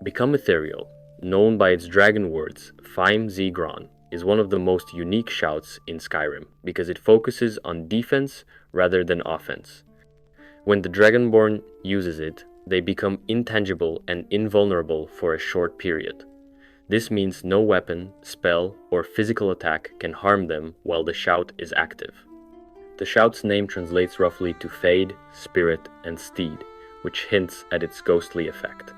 Become Ethereal, known by its dragon words, Faim Zigron, is one of the most unique shouts in Skyrim because it focuses on defense rather than offense. When the Dragonborn uses it, they become intangible and invulnerable for a short period. This means no weapon, spell, or physical attack can harm them while the shout is active. The shout's name translates roughly to Fade, Spirit, and Steed, which hints at its ghostly effect.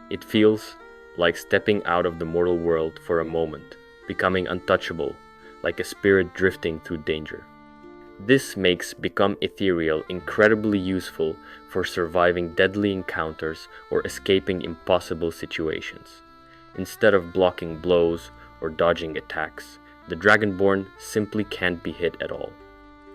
It feels like stepping out of the mortal world for a moment, becoming untouchable, like a spirit drifting through danger. This makes Become Ethereal incredibly useful for surviving deadly encounters or escaping impossible situations. Instead of blocking blows or dodging attacks, the Dragonborn simply can't be hit at all.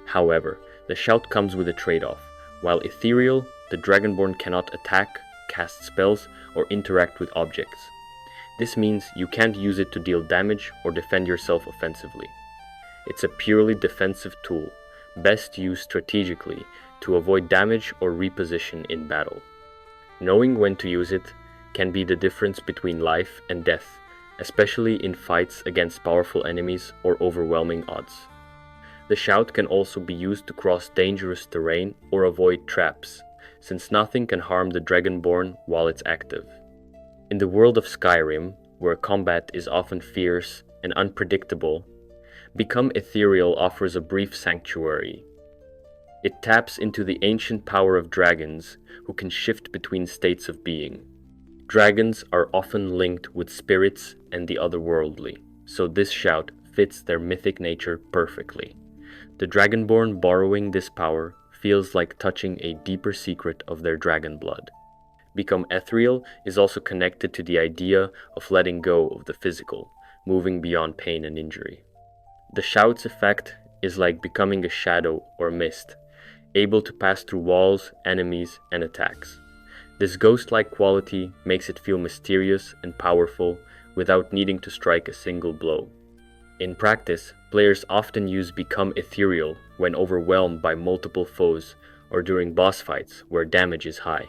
However, the shout comes with a trade-off. While ethereal, the Dragonborn cannot attack, cast spells, or interact with objects. This means you can't use it to deal damage or defend yourself offensively. It's a purely defensive tool, best used strategically to avoid damage or reposition in battle. Knowing when to use it can be the difference between life and death, especially in fights against powerful enemies or overwhelming odds. The shout can also be used to cross dangerous terrain or avoid traps, since nothing can harm the Dragonborn while it's active. In the world of Skyrim, where combat is often fierce and unpredictable, Become Ethereal offers a brief sanctuary. It taps into the ancient power of dragons who can shift between states of being. Dragons are often linked with spirits and the otherworldly, so this shout fits their mythic nature perfectly. The Dragonborn borrowing this power feels like touching a deeper secret of their dragon blood. Become Ethereal is also connected to the idea of letting go of the physical, moving beyond pain and injury. The shout's effect is like becoming a shadow or mist, able to pass through walls, enemies, and attacks. This ghost-like quality makes it feel mysterious and powerful without needing to strike a single blow. In practice, players often use Become Ethereal when overwhelmed by multiple foes or during boss fights where damage is high.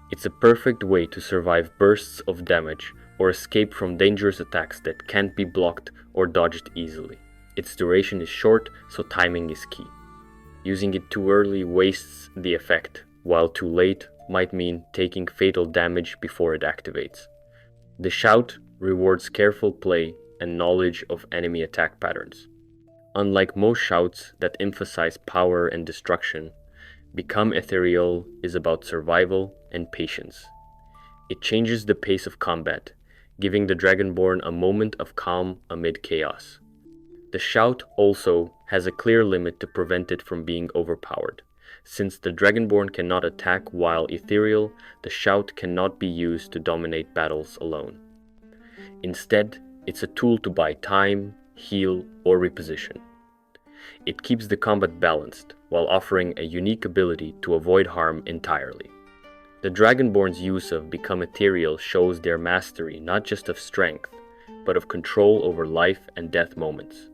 It's a perfect way to survive bursts of damage or escape from dangerous attacks that can't be blocked or dodged easily. Its duration is short, so timing is key. Using it too early wastes the effect, while too late might mean taking fatal damage before it activates. The shout rewards careful play and knowledge of enemy attack patterns. Unlike most shouts that emphasize power and destruction, Become Ethereal is about survival and patience. It changes the pace of combat, giving the Dragonborn a moment of calm amid chaos. The shout also has a clear limit to prevent it from being overpowered. Since the Dragonborn cannot attack while ethereal, the shout cannot be used to dominate battles alone. Instead, it's a tool to buy time, heal, or reposition. It keeps the combat balanced, while offering a unique ability to avoid harm entirely. The Dragonborn's use of Become Ethereal shows their mastery not just of strength, but of control over life and death moments.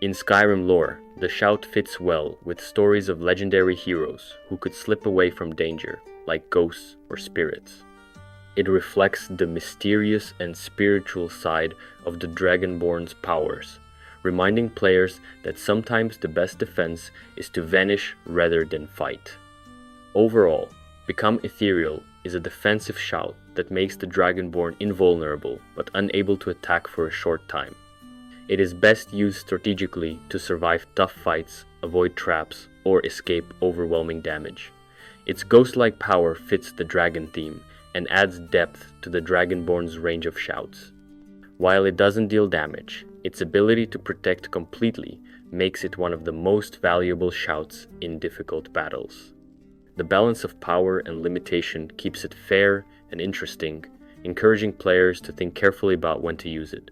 In Skyrim lore, the shout fits well with stories of legendary heroes who could slip away from danger, like ghosts or spirits. It reflects the mysterious and spiritual side of the Dragonborn's powers, reminding players that sometimes the best defense is to vanish rather than fight. Overall, Become Ethereal is a defensive shout that makes the Dragonborn invulnerable but unable to attack for a short time. It is best used strategically to survive tough fights, avoid traps, or escape overwhelming damage. Its ghost-like power fits the dragon theme and adds depth to the Dragonborn's range of shouts. While it doesn't deal damage, its ability to protect completely makes it one of the most valuable shouts in difficult battles. The balance of power and limitation keeps it fair and interesting, encouraging players to think carefully about when to use it.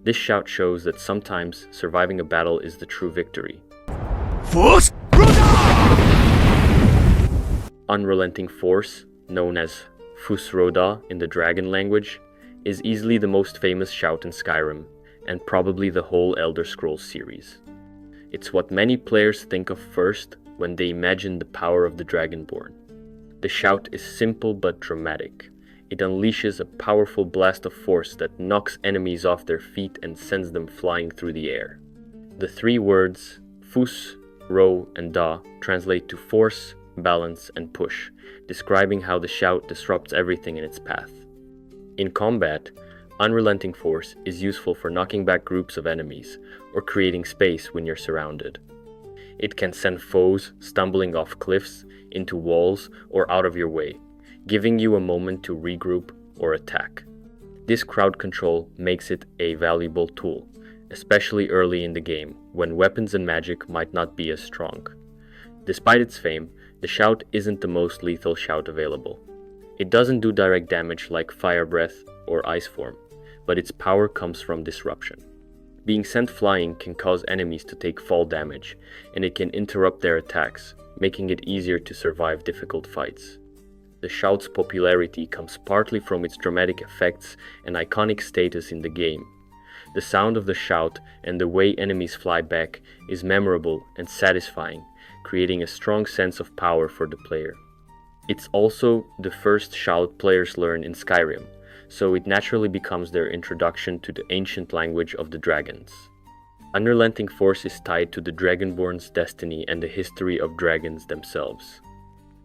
This shout shows that sometimes surviving a battle is the true victory. Force! Unrelenting Force, known as Fusroda in the dragon language, is easily the most famous shout in Skyrim, and probably the whole Elder Scrolls series. It's what many players think of first when they imagine the power of the Dragonborn. The shout is simple but dramatic. It unleashes a powerful blast of force that knocks enemies off their feet and sends them flying through the air. The three words Fus, Ro, and Da translate to force, balance, and push, describing how the shout disrupts everything in its path. In combat, Unrelenting Force is useful for knocking back groups of enemies or creating space when you're surrounded. It can send foes stumbling off cliffs, into walls, or out of your way, giving you a moment to regroup or attack. This crowd control makes it a valuable tool, especially early in the game when weapons and magic might not be as strong. Despite its fame, the shout isn't the most lethal shout available. It doesn't do direct damage like Fire Breath or Ice Form, but its power comes from disruption. Being sent flying can cause enemies to take fall damage, and it can interrupt their attacks, making it easier to survive difficult fights. The shout's popularity comes partly from its dramatic effects and iconic status in the game. The sound of the shout and the way enemies fly back is memorable and satisfying, creating a strong sense of power for the player. It's also the first shout players learn in Skyrim, so it naturally becomes their introduction to the ancient language of the dragons. Unrelenting Force is tied to the Dragonborn's destiny and the history of dragons themselves.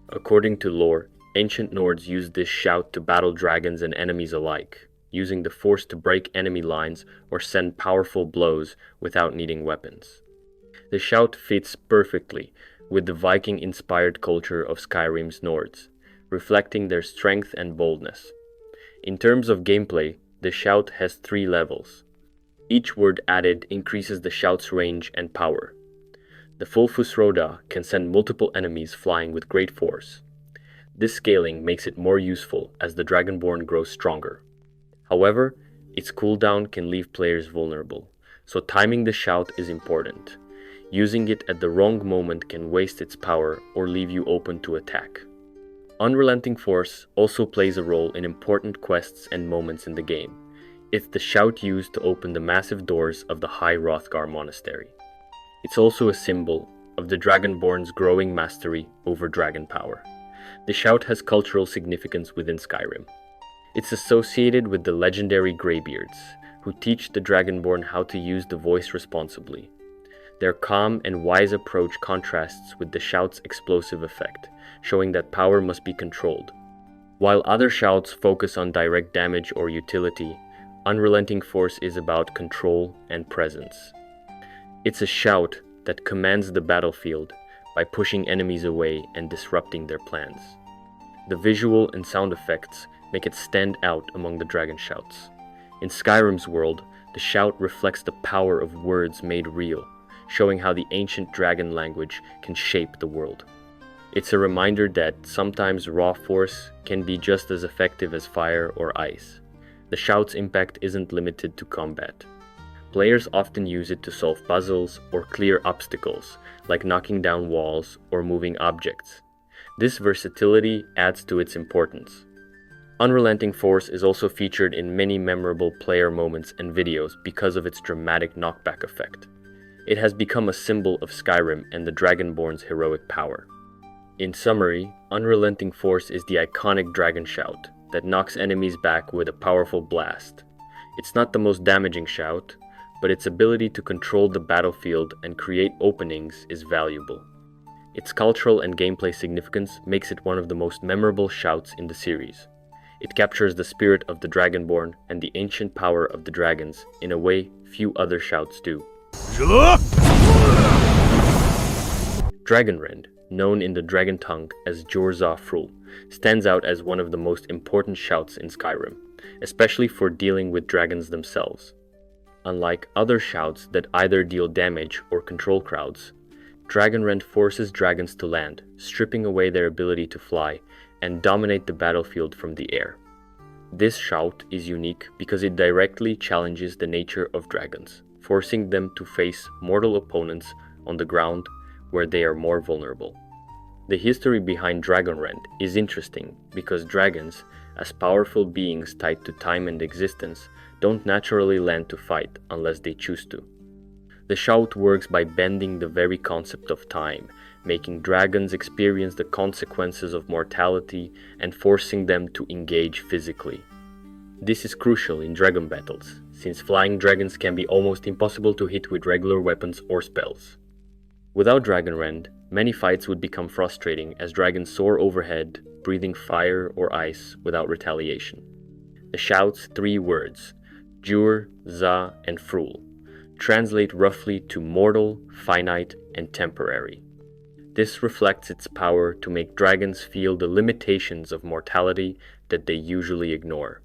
According to lore, ancient Nords used this shout to battle dragons and enemies alike, using the force to break enemy lines or send powerful blows without needing weapons. The shout fits perfectly with the Viking-inspired culture of Skyrim's Nords, reflecting their strength and boldness. In terms of gameplay, the shout has 3 levels. Each word added increases the shout's range and power. The full Fusroda can send multiple enemies flying with great force. This scaling makes it more useful as the Dragonborn grows stronger. However, its cooldown can leave players vulnerable, so timing the shout is important. Using it at the wrong moment can waste its power or leave you open to attack. Unrelenting Force also plays a role in important quests and moments in the game. It's the shout used to open the massive doors of the High Hrothgar Monastery. It's also a symbol of the Dragonborn's growing mastery over dragon power. The shout has cultural significance within Skyrim. It's associated with the legendary Greybeards, who teach the Dragonborn how to use the voice responsibly. Their calm and wise approach contrasts with the shout's explosive effect, showing that power must be controlled. While other shouts focus on direct damage or utility, Unrelenting Force is about control and presence. It's a shout that commands the battlefield by pushing enemies away and disrupting their plans. The visual and sound effects make it stand out among the dragon shouts. In Skyrim's world, the shout reflects the power of words made real, showing how the ancient dragon language can shape the world. It's a reminder that sometimes raw force can be just as effective as fire or ice. The shout's impact isn't limited to combat. Players often use it to solve puzzles or clear obstacles, like knocking down walls or moving objects. This versatility adds to its importance. Unrelenting Force is also featured in many memorable player moments and videos because of its dramatic knockback effect. It has become a symbol of Skyrim and the Dragonborn's heroic power. In summary, Unrelenting Force is the iconic dragon shout that knocks enemies back with a powerful blast. It's not the most damaging shout, but its ability to control the battlefield and create openings is valuable. Its cultural and gameplay significance makes it one of the most memorable shouts in the series. It captures the spirit of the Dragonborn and the ancient power of the dragons in a way few other shouts do. Dragonrend, known in the dragon tongue as Jorza Frul, stands out as one of the most important shouts in Skyrim, especially for dealing with dragons themselves. Unlike other shouts that either deal damage or control crowds, Dragonrend forces dragons to land, stripping away their ability to fly and dominate the battlefield from the air. This shout is unique because it directly challenges the nature of dragons, forcing them to face mortal opponents on the ground where they are more vulnerable. The history behind Dragonrend is interesting because dragons, as powerful beings tied to time and existence, don't naturally land to fight unless they choose to. The shout works by bending the very concept of time, making dragons experience the consequences of mortality and forcing them to engage physically. This is crucial in dragon battles, since flying dragons can be almost impossible to hit with regular weapons or spells. Without Dragonrend, many fights would become frustrating as dragons soar overhead, breathing fire or ice without retaliation. The shout's 3 words, Jur, Za, and Frul, translate roughly to mortal, finite, and temporary. This reflects its power to make dragons feel the limitations of mortality that they usually ignore.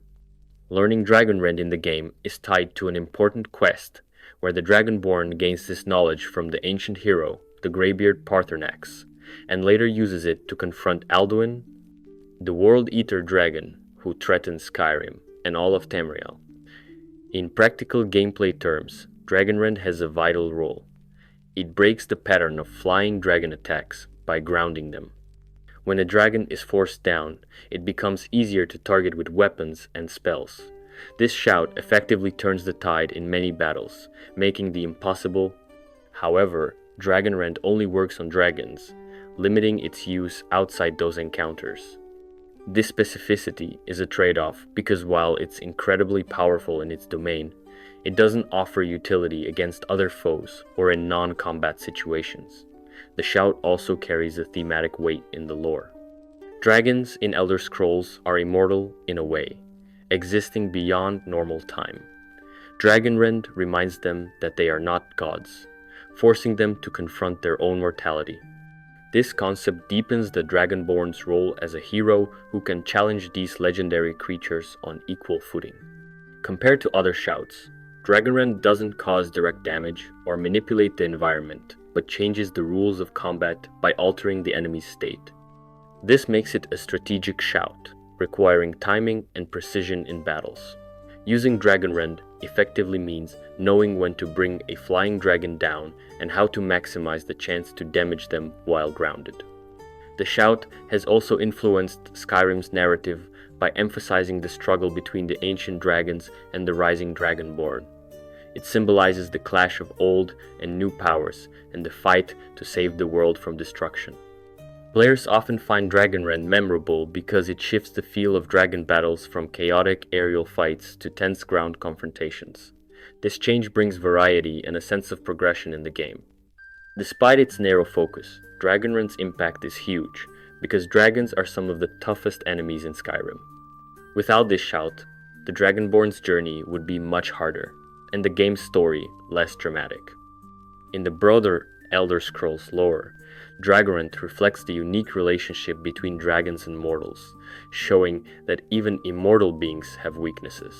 Learning Dragonrend in the game is tied to an important quest, where the Dragonborn gains this knowledge from the ancient hero, the Greybeard Paarthurnax, and later uses it to confront Alduin, the World Eater dragon who threatens Skyrim and all of Tamriel. In practical gameplay terms, Dragonrend has a vital role. It breaks the pattern of flying dragon attacks by grounding them. When a dragon is forced down, it becomes easier to target with weapons and spells. This shout effectively turns the tide in many battles, making the impossible. However, Dragonrend only works on dragons, limiting its use outside those encounters. This specificity is a trade-off because while it's incredibly powerful in its domain, it doesn't offer utility against other foes or in non-combat situations. The shout also carries a thematic weight in the lore. Dragons in Elder Scrolls are immortal in a way, existing beyond normal time. Dragonrend reminds them that they are not gods, forcing them to confront their own mortality. This concept deepens the Dragonborn's role as a hero who can challenge these legendary creatures on equal footing. Compared to other shouts, Dragonrend doesn't cause direct damage or manipulate the environment, but changes the rules of combat by altering the enemy's state. This makes it a strategic shout, requiring timing and precision in battles. Using Dragonrend effectively means knowing when to bring a flying dragon down and how to maximize the chance to damage them while grounded. The shout has also influenced Skyrim's narrative by emphasizing the struggle between the ancient dragons and the rising Dragonborn. It symbolizes the clash of old and new powers and the fight to save the world from destruction. Players often find Dragonrend memorable because it shifts the feel of dragon battles from chaotic aerial fights to tense ground confrontations. This change brings variety and a sense of progression in the game. Despite its narrow focus, Dragonrend's impact is huge because dragons are some of the toughest enemies in Skyrim. Without this shout, the Dragonborn's journey would be much harder, and the game's story less dramatic. In the broader Elder Scrolls lore, Dragonrend reflects the unique relationship between dragons and mortals, showing that even immortal beings have weaknesses.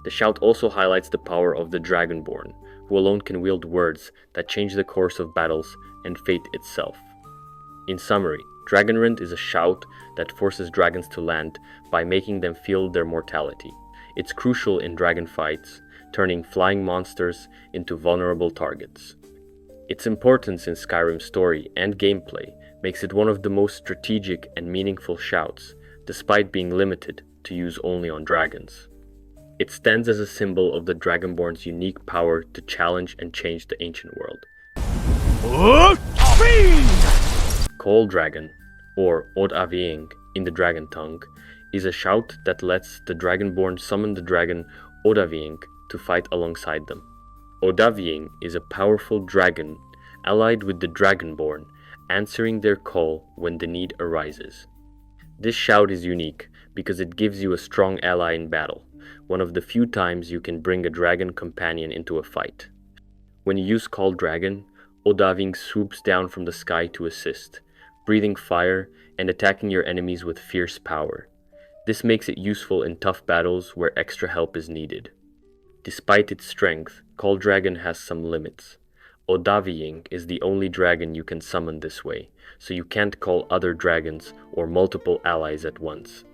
The shout also highlights the power of the Dragonborn, who alone can wield words that change the course of battles and fate itself. In summary, Dragonrend is a shout that forces dragons to land by making them feel their mortality. It's crucial in dragon fights, turning flying monsters into vulnerable targets. Its importance in Skyrim's story and gameplay makes it one of the most strategic and meaningful shouts, despite being limited to use only on dragons. It stands as a symbol of the Dragonborn's unique power to challenge and change the ancient world. Call Dragon, or Odaviing in the Dragon tongue, is a shout that lets the Dragonborn summon the dragon Odaviing to fight alongside them. Odaviing is a powerful dragon allied with the Dragonborn, answering their call when the need arises. This shout is unique because it gives you a strong ally in battle, one of the few times you can bring a dragon companion into a fight. When you use Call Dragon, Odaviing swoops down from the sky to assist, breathing fire and attacking your enemies with fierce power. This makes it useful in tough battles where extra help is needed. Despite its strength, Call Dragon has some limits. Odaviing is the only dragon you can summon this way, so you can't call other dragons or multiple allies at once.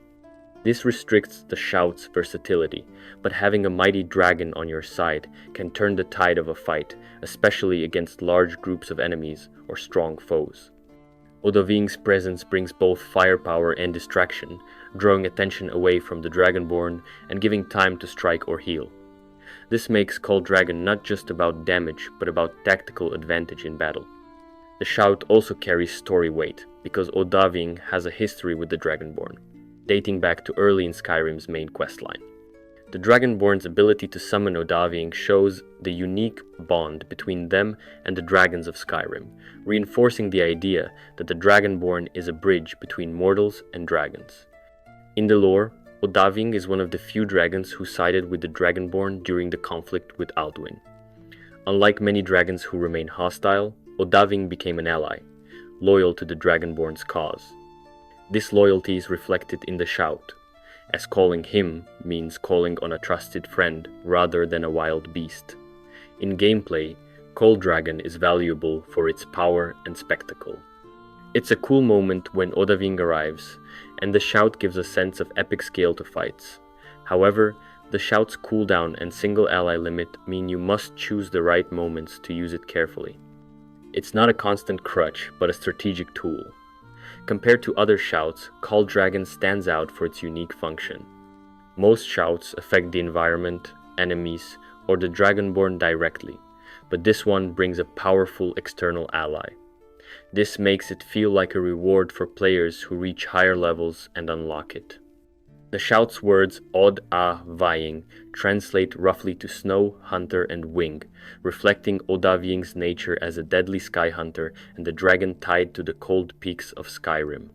This restricts the shout's versatility, but having a mighty dragon on your side can turn the tide of a fight, especially against large groups of enemies or strong foes. Odahviing's presence brings both firepower and distraction, drawing attention away from the Dragonborn and giving time to strike or heal. This makes Call Dragon not just about damage, but about tactical advantage in battle. The shout also carries story weight, because Odahviing has a history with the Dragonborn, dating back to early in Skyrim's main questline. The Dragonborn's ability to summon Odahviing shows the unique bond between them and the dragons of Skyrim, reinforcing the idea that the Dragonborn is a bridge between mortals and dragons. In the lore, Odahviing is one of the few dragons who sided with the Dragonborn during the conflict with Alduin. Unlike many dragons who remain hostile, Odahviing became an ally, loyal to the Dragonborn's cause. This loyalty is reflected in the shout, as calling him means calling on a trusted friend rather than a wild beast. In gameplay, Call Dragon is valuable for its power and spectacle. It's a cool moment when Odahviing arrives, and the shout gives a sense of epic scale to fights. However, the shout's cooldown and single ally limit mean you must choose the right moments to use it carefully. It's not a constant crutch, but a strategic tool. Compared to other shouts, Call Dragon stands out for its unique function. Most shouts affect the environment, enemies, or the Dragonborn directly, but this one brings a powerful external ally. This makes it feel like a reward for players who reach higher levels and unlock it. The shout's words Od-a-vying translate roughly to snow, hunter, and wing, reflecting Odahviing's nature as a deadly sky hunter and the dragon tied to the cold peaks of Skyrim.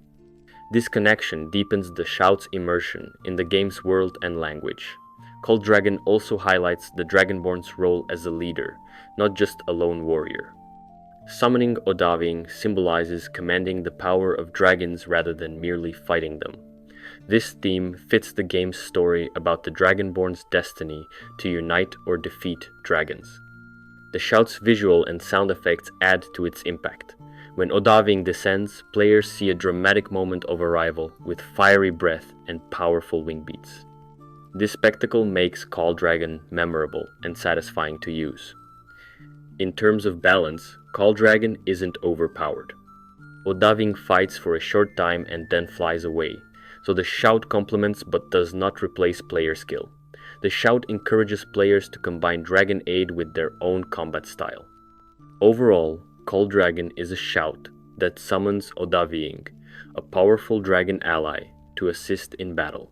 This connection deepens the shout's immersion in the game's world and language. Call Dragon also highlights the Dragonborn's role as a leader, not just a lone warrior. Summoning Odahviing symbolizes commanding the power of dragons rather than merely fighting them. This theme fits the game's story about the Dragonborn's destiny to unite or defeat dragons. The shout's visual and sound effects add to its impact. When Odahviing descends, players see a dramatic moment of arrival with fiery breath and powerful wing beats. This spectacle makes Call Dragon memorable and satisfying to use. In terms of balance, Call Dragon isn't overpowered. Odahviing fights for a short time and then flies away, so the shout complements but does not replace player skill. The shout encourages players to combine dragon aid with their own combat style. Overall, Call Dragon is a shout that summons Odahviing, a powerful dragon ally, to assist in battle.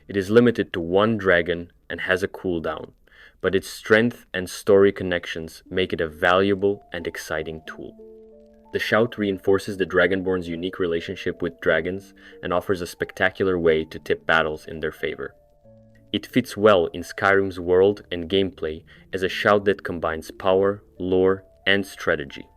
It is limited to one dragon and has a cooldown, but its strength and story connections make it a valuable and exciting tool. The shout reinforces the Dragonborn's unique relationship with dragons and offers a spectacular way to tip battles in their favor. It fits well in Skyrim's world and gameplay as a shout that combines power, lore, and strategy.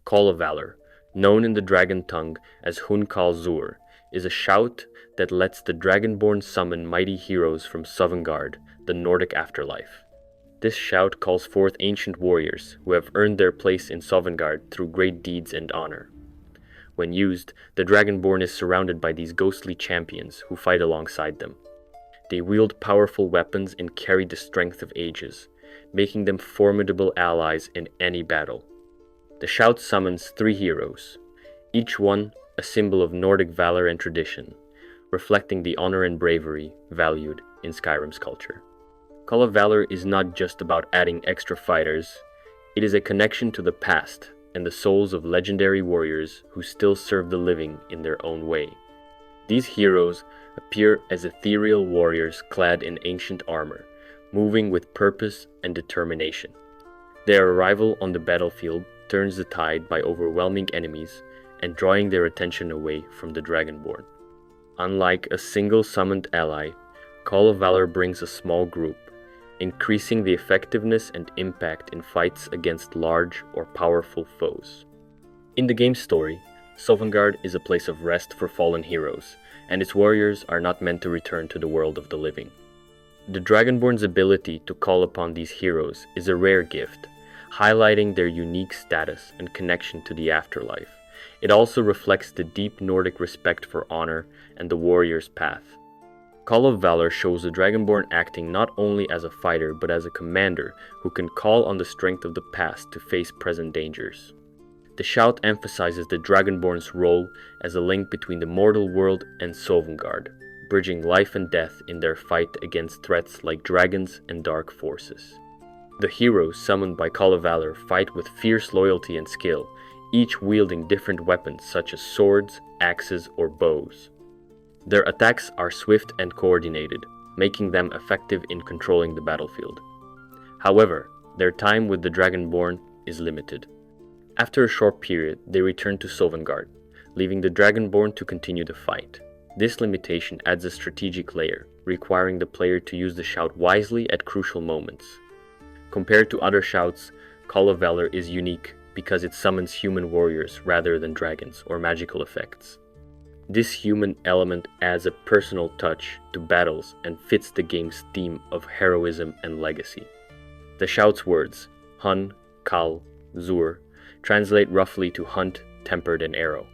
Call of Valor, known in the dragon tongue as Hunkal Zur, is a shout that lets the Dragonborn summon mighty heroes from Sovngarde, the Nordic afterlife. This shout calls forth ancient warriors who have earned their place in Sovngarde through great deeds and honor. When used, the Dragonborn is surrounded by these ghostly champions who fight alongside them. They wield powerful weapons and carry the strength of ages, making them formidable allies in any battle. The shout summons 3 heroes, each one a symbol of Nordic valor and tradition, reflecting the honor and bravery valued in Skyrim's culture. Call of Valor is not just about adding extra fighters, it is a connection to the past and the souls of legendary warriors who still serve the living in their own way. These heroes appear as ethereal warriors clad in ancient armor, moving with purpose and determination. Their arrival on the battlefield turns the tide by overwhelming enemies and drawing their attention away from the Dragonborn. Unlike a single summoned ally, Call of Valor brings a small group, increasing the effectiveness and impact in fights against large or powerful foes. In the game's story, Sovngarde is a place of rest for fallen heroes, and its warriors are not meant to return to the world of the living. The Dragonborn's ability to call upon these heroes is a rare gift, highlighting their unique status and connection to the afterlife. It also reflects the deep Nordic respect for honor and the warrior's path. Call of Valor shows the Dragonborn acting not only as a fighter but as a commander who can call on the strength of the past to face present dangers. The shout emphasizes the Dragonborn's role as a link between the mortal world and Sovngarde, bridging life and death in their fight against threats like dragons and dark forces. The heroes summoned by Call of Valor fight with fierce loyalty and skill, each wielding different weapons such as swords, axes, or bows. Their attacks are swift and coordinated, making them effective in controlling the battlefield. However, their time with the Dragonborn is limited. After a short period, they return to Sovngarde, leaving the Dragonborn to continue the fight. This limitation adds a strategic layer, requiring the player to use the shout wisely at crucial moments. Compared to other shouts, Call of Valor is unique because it summons human warriors rather than dragons or magical effects. This human element adds a personal touch to battles and fits the game's theme of heroism and legacy. The shout's words, Hun, Kal, Zur, translate roughly to hunt, tempered, and arrow,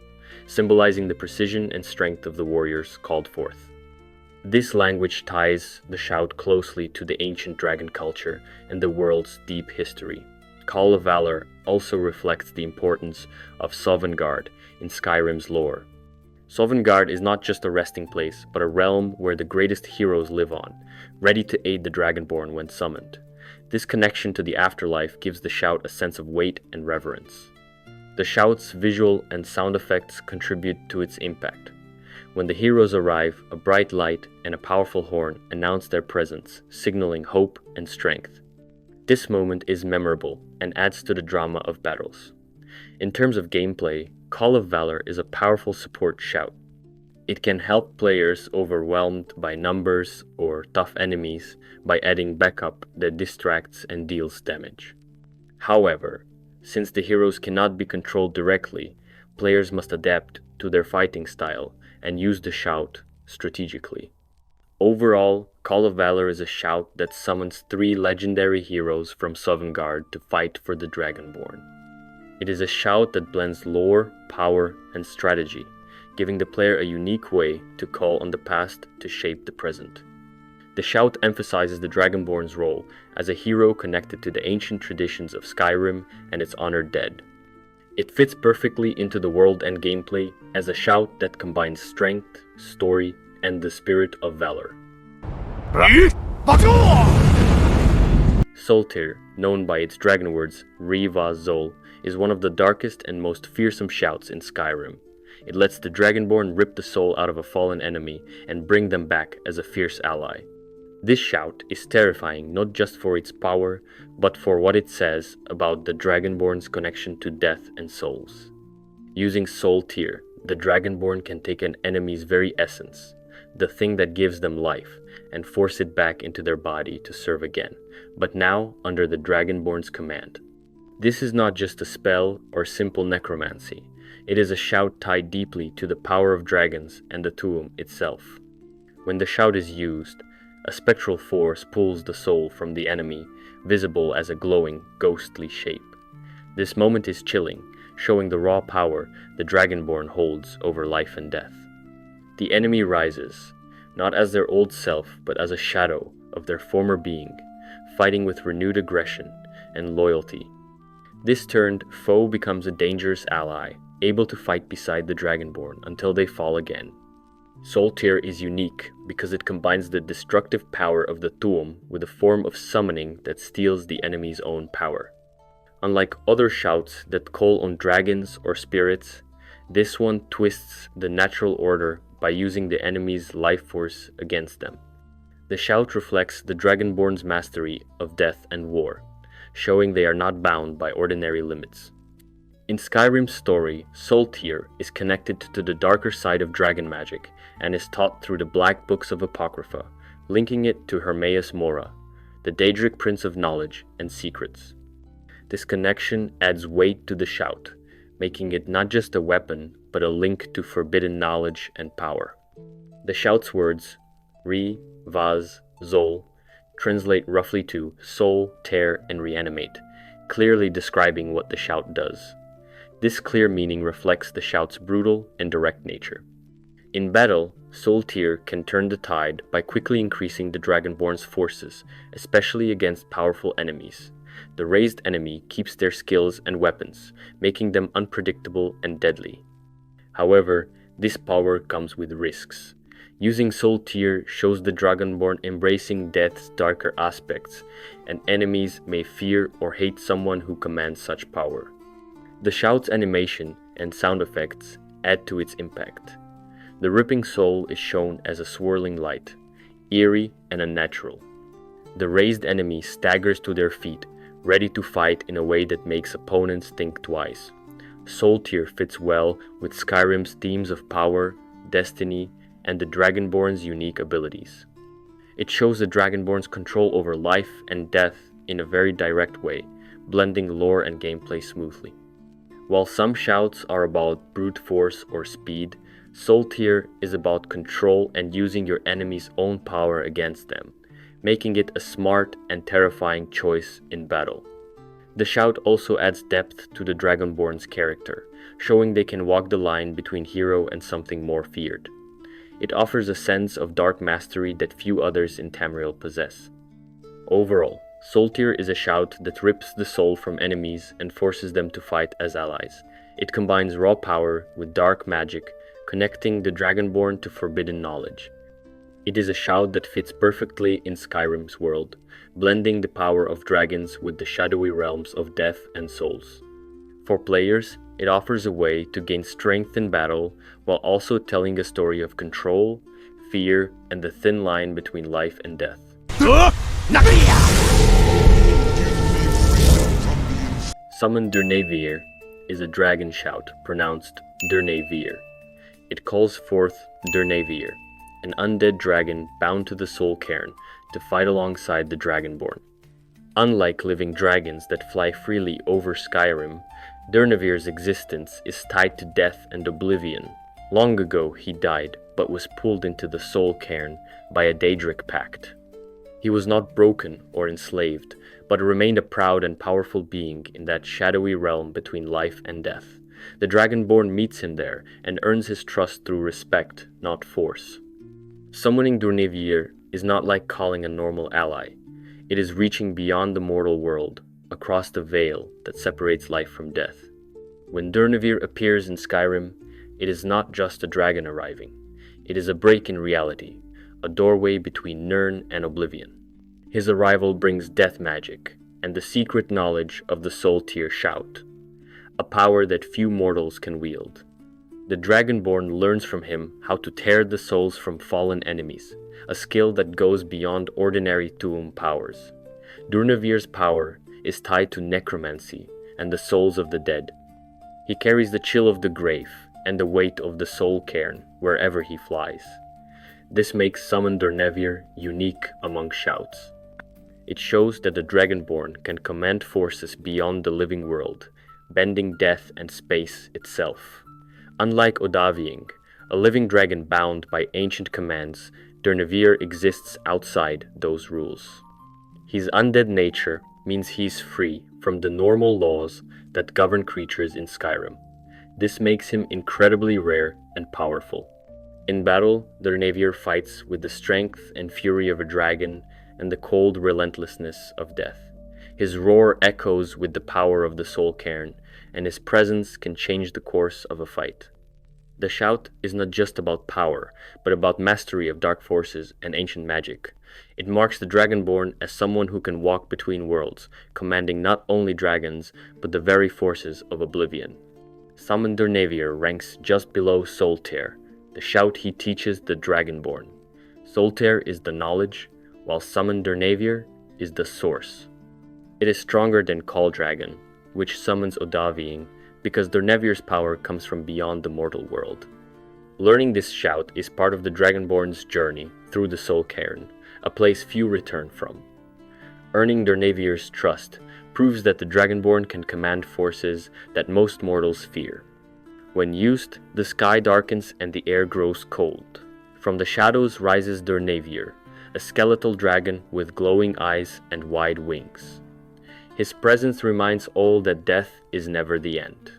symbolizing the precision and strength of the warriors called forth. This language ties the shout closely to the ancient dragon culture and the world's deep history. Call of Valor also reflects the importance of Sovngarde in Skyrim's lore. Sovngarde is not just a resting place, but a realm where the greatest heroes live on, ready to aid the Dragonborn when summoned. This connection to the afterlife gives the shout a sense of weight and reverence. The shout's visual and sound effects contribute to its impact. When the heroes arrive, a bright light and a powerful horn announce their presence, signaling hope and strength. This moment is memorable and adds to the drama of battles. In terms of gameplay, Call of Valor is a powerful support shout. It can help players overwhelmed by numbers or tough enemies by adding backup that distracts and deals damage. However, since the heroes cannot be controlled directly, players must adapt to their fighting style and use the shout strategically. Overall, Call of Valor is a shout that summons 3 legendary heroes from Sovngarde to fight for the Dragonborn. It is a shout that blends lore, power, and strategy, giving the player a unique way to call on the past to shape the present. The shout emphasizes the Dragonborn's role as a hero connected to the ancient traditions of Skyrim and its honored dead. It fits perfectly into the world and gameplay as a shout that combines strength, story, and the spirit of valor. Soltyr, known by its dragon words Riva Zol, is one of the darkest and most fearsome shouts in Skyrim. It lets the Dragonborn rip the soul out of a fallen enemy and bring them back as a fierce ally. This shout is terrifying not just for its power, but for what it says about the Dragonborn's connection to death and souls. Using Soltyr, the Dragonborn can take an enemy's very essence, the thing that gives them life, and force it back into their body to serve again, but now under the Dragonborn's command. This is not just a spell or simple necromancy. It is a shout tied deeply to the power of dragons and the Thu'um itself. When the shout is used, a spectral force pulls the soul from the enemy, visible as a glowing, ghostly shape. This moment is chilling, showing the raw power the Dragonborn holds over life and death. The enemy rises, not as their old self, but as a shadow of their former being, fighting with renewed aggression and loyalty. This turned foe becomes a dangerous ally, able to fight beside the Dragonborn until they fall again. Soltyr is unique because it combines the destructive power of the Thu'um with a form of summoning that steals the enemy's own power. Unlike other shouts that call on dragons or spirits, this one twists the natural order by using the enemy's life force against them. The shout reflects the Dragonborn's mastery of death and war, showing they are not bound by ordinary limits. In Skyrim's story, Soltyr is connected to the darker side of dragon magic and is taught through the Black Books of Apocrypha, linking it to Hermaeus Mora, the Daedric Prince of Knowledge and Secrets. This connection adds weight to the shout, making it not just a weapon, but a link to forbidden knowledge and power. The shout's words, Ri, Vaz, Zol, translate roughly to soul, tear, and reanimate, clearly describing what the shout does. This clear meaning reflects the shout's brutal and direct nature. In battle, Soltyr can turn the tide by quickly increasing the Dragonborn's forces, especially against powerful enemies. The raised enemy keeps their skills and weapons, making them unpredictable and deadly. However, this power comes with risks. Using Soltyr shows the Dragonborn embracing death's darker aspects, and enemies may fear or hate someone who commands such power. The shout's animation and sound effects add to its impact. The ripping soul is shown as a swirling light, eerie and unnatural. The raised enemy staggers to their feet, ready to fight in a way that makes opponents think twice. Soltyr fits well with Skyrim's themes of power, destiny, and the Dragonborn's unique abilities. It shows the Dragonborn's control over life and death in a very direct way, blending lore and gameplay smoothly. While some shouts are about brute force or speed, Soltyr is about control and using your enemy's own power against them, making it a smart and terrifying choice in battle. The shout also adds depth to the Dragonborn's character, showing they can walk the line between hero and something more feared. It offers a sense of dark mastery that few others in Tamriel possess. Overall, Soltyr is a shout that rips the soul from enemies and forces them to fight as allies. It combines raw power with dark magic, connecting the Dragonborn to forbidden knowledge. It is a shout that fits perfectly in Skyrim's world, blending the power of dragons with the shadowy realms of death and souls. For players, it offers a way to gain strength in battle while also telling a story of control, fear, and the thin line between life and death. Summon Durnavir is a dragon shout, pronounced Durnavir. It calls forth Durnavir, an undead dragon bound to the Soul Cairn, to fight alongside the Dragonborn. Unlike living dragons that fly freely over Skyrim, Durnavir's existence is tied to death and oblivion. Long ago he died, but was pulled into the Soul Cairn by a Daedric pact. He was not broken or enslaved, but remained a proud and powerful being in that shadowy realm between life and death. The Dragonborn meets him there and earns his trust through respect, not force. Summoning Durnavir is not like calling a normal ally. It is reaching beyond the mortal world, across the veil that separates life from death. When Durnavir appears in Skyrim, it is not just a dragon arriving. It is a break in reality, a doorway between Nirn and oblivion. His arrival brings death magic and the secret knowledge of the Soltyr shout, a power that few mortals can wield. The Dragonborn learns from him how to tear the souls from fallen enemies, a skill that goes beyond ordinary Thu'um powers. Durnavir's power is tied to necromancy and the souls of the dead. He carries the chill of the grave and the weight of the Soul Cairn wherever he flies. This makes Summon Durnavir unique among shouts. It shows that the Dragonborn can command forces beyond the living world, bending death and space itself. Unlike Odaviing, a living dragon bound by ancient commands, Durnavir exists outside those rules. His undead nature means he's free from the normal laws that govern creatures in Skyrim. This makes him incredibly rare and powerful. In battle, Durnavir fights with the strength and fury of a dragon and the cold relentlessness of death. His roar echoes with the power of the Soul Cairn, and his presence can change the course of a fight. The shout is not just about power, but about mastery of dark forces and ancient magic. It marks the Dragonborn as someone who can walk between worlds, commanding not only dragons, but the very forces of oblivion. Summon Durnavir ranks just below Soltyr, the shout he teaches the Dragonborn. Soltyr is the knowledge, while Summon Durnavir is the source. It is stronger than Call Dragon, which summons Odaviing, because Durnavir's power comes from beyond the mortal world. Learning this shout is part of the Dragonborn's journey through the Soul Cairn, a place few return from. Earning Durnavir's trust proves that the Dragonborn can command forces that most mortals fear. When used, the sky darkens and the air grows cold. From the shadows rises Durnavir, a skeletal dragon with glowing eyes and wide wings. His presence reminds all that death is never the end.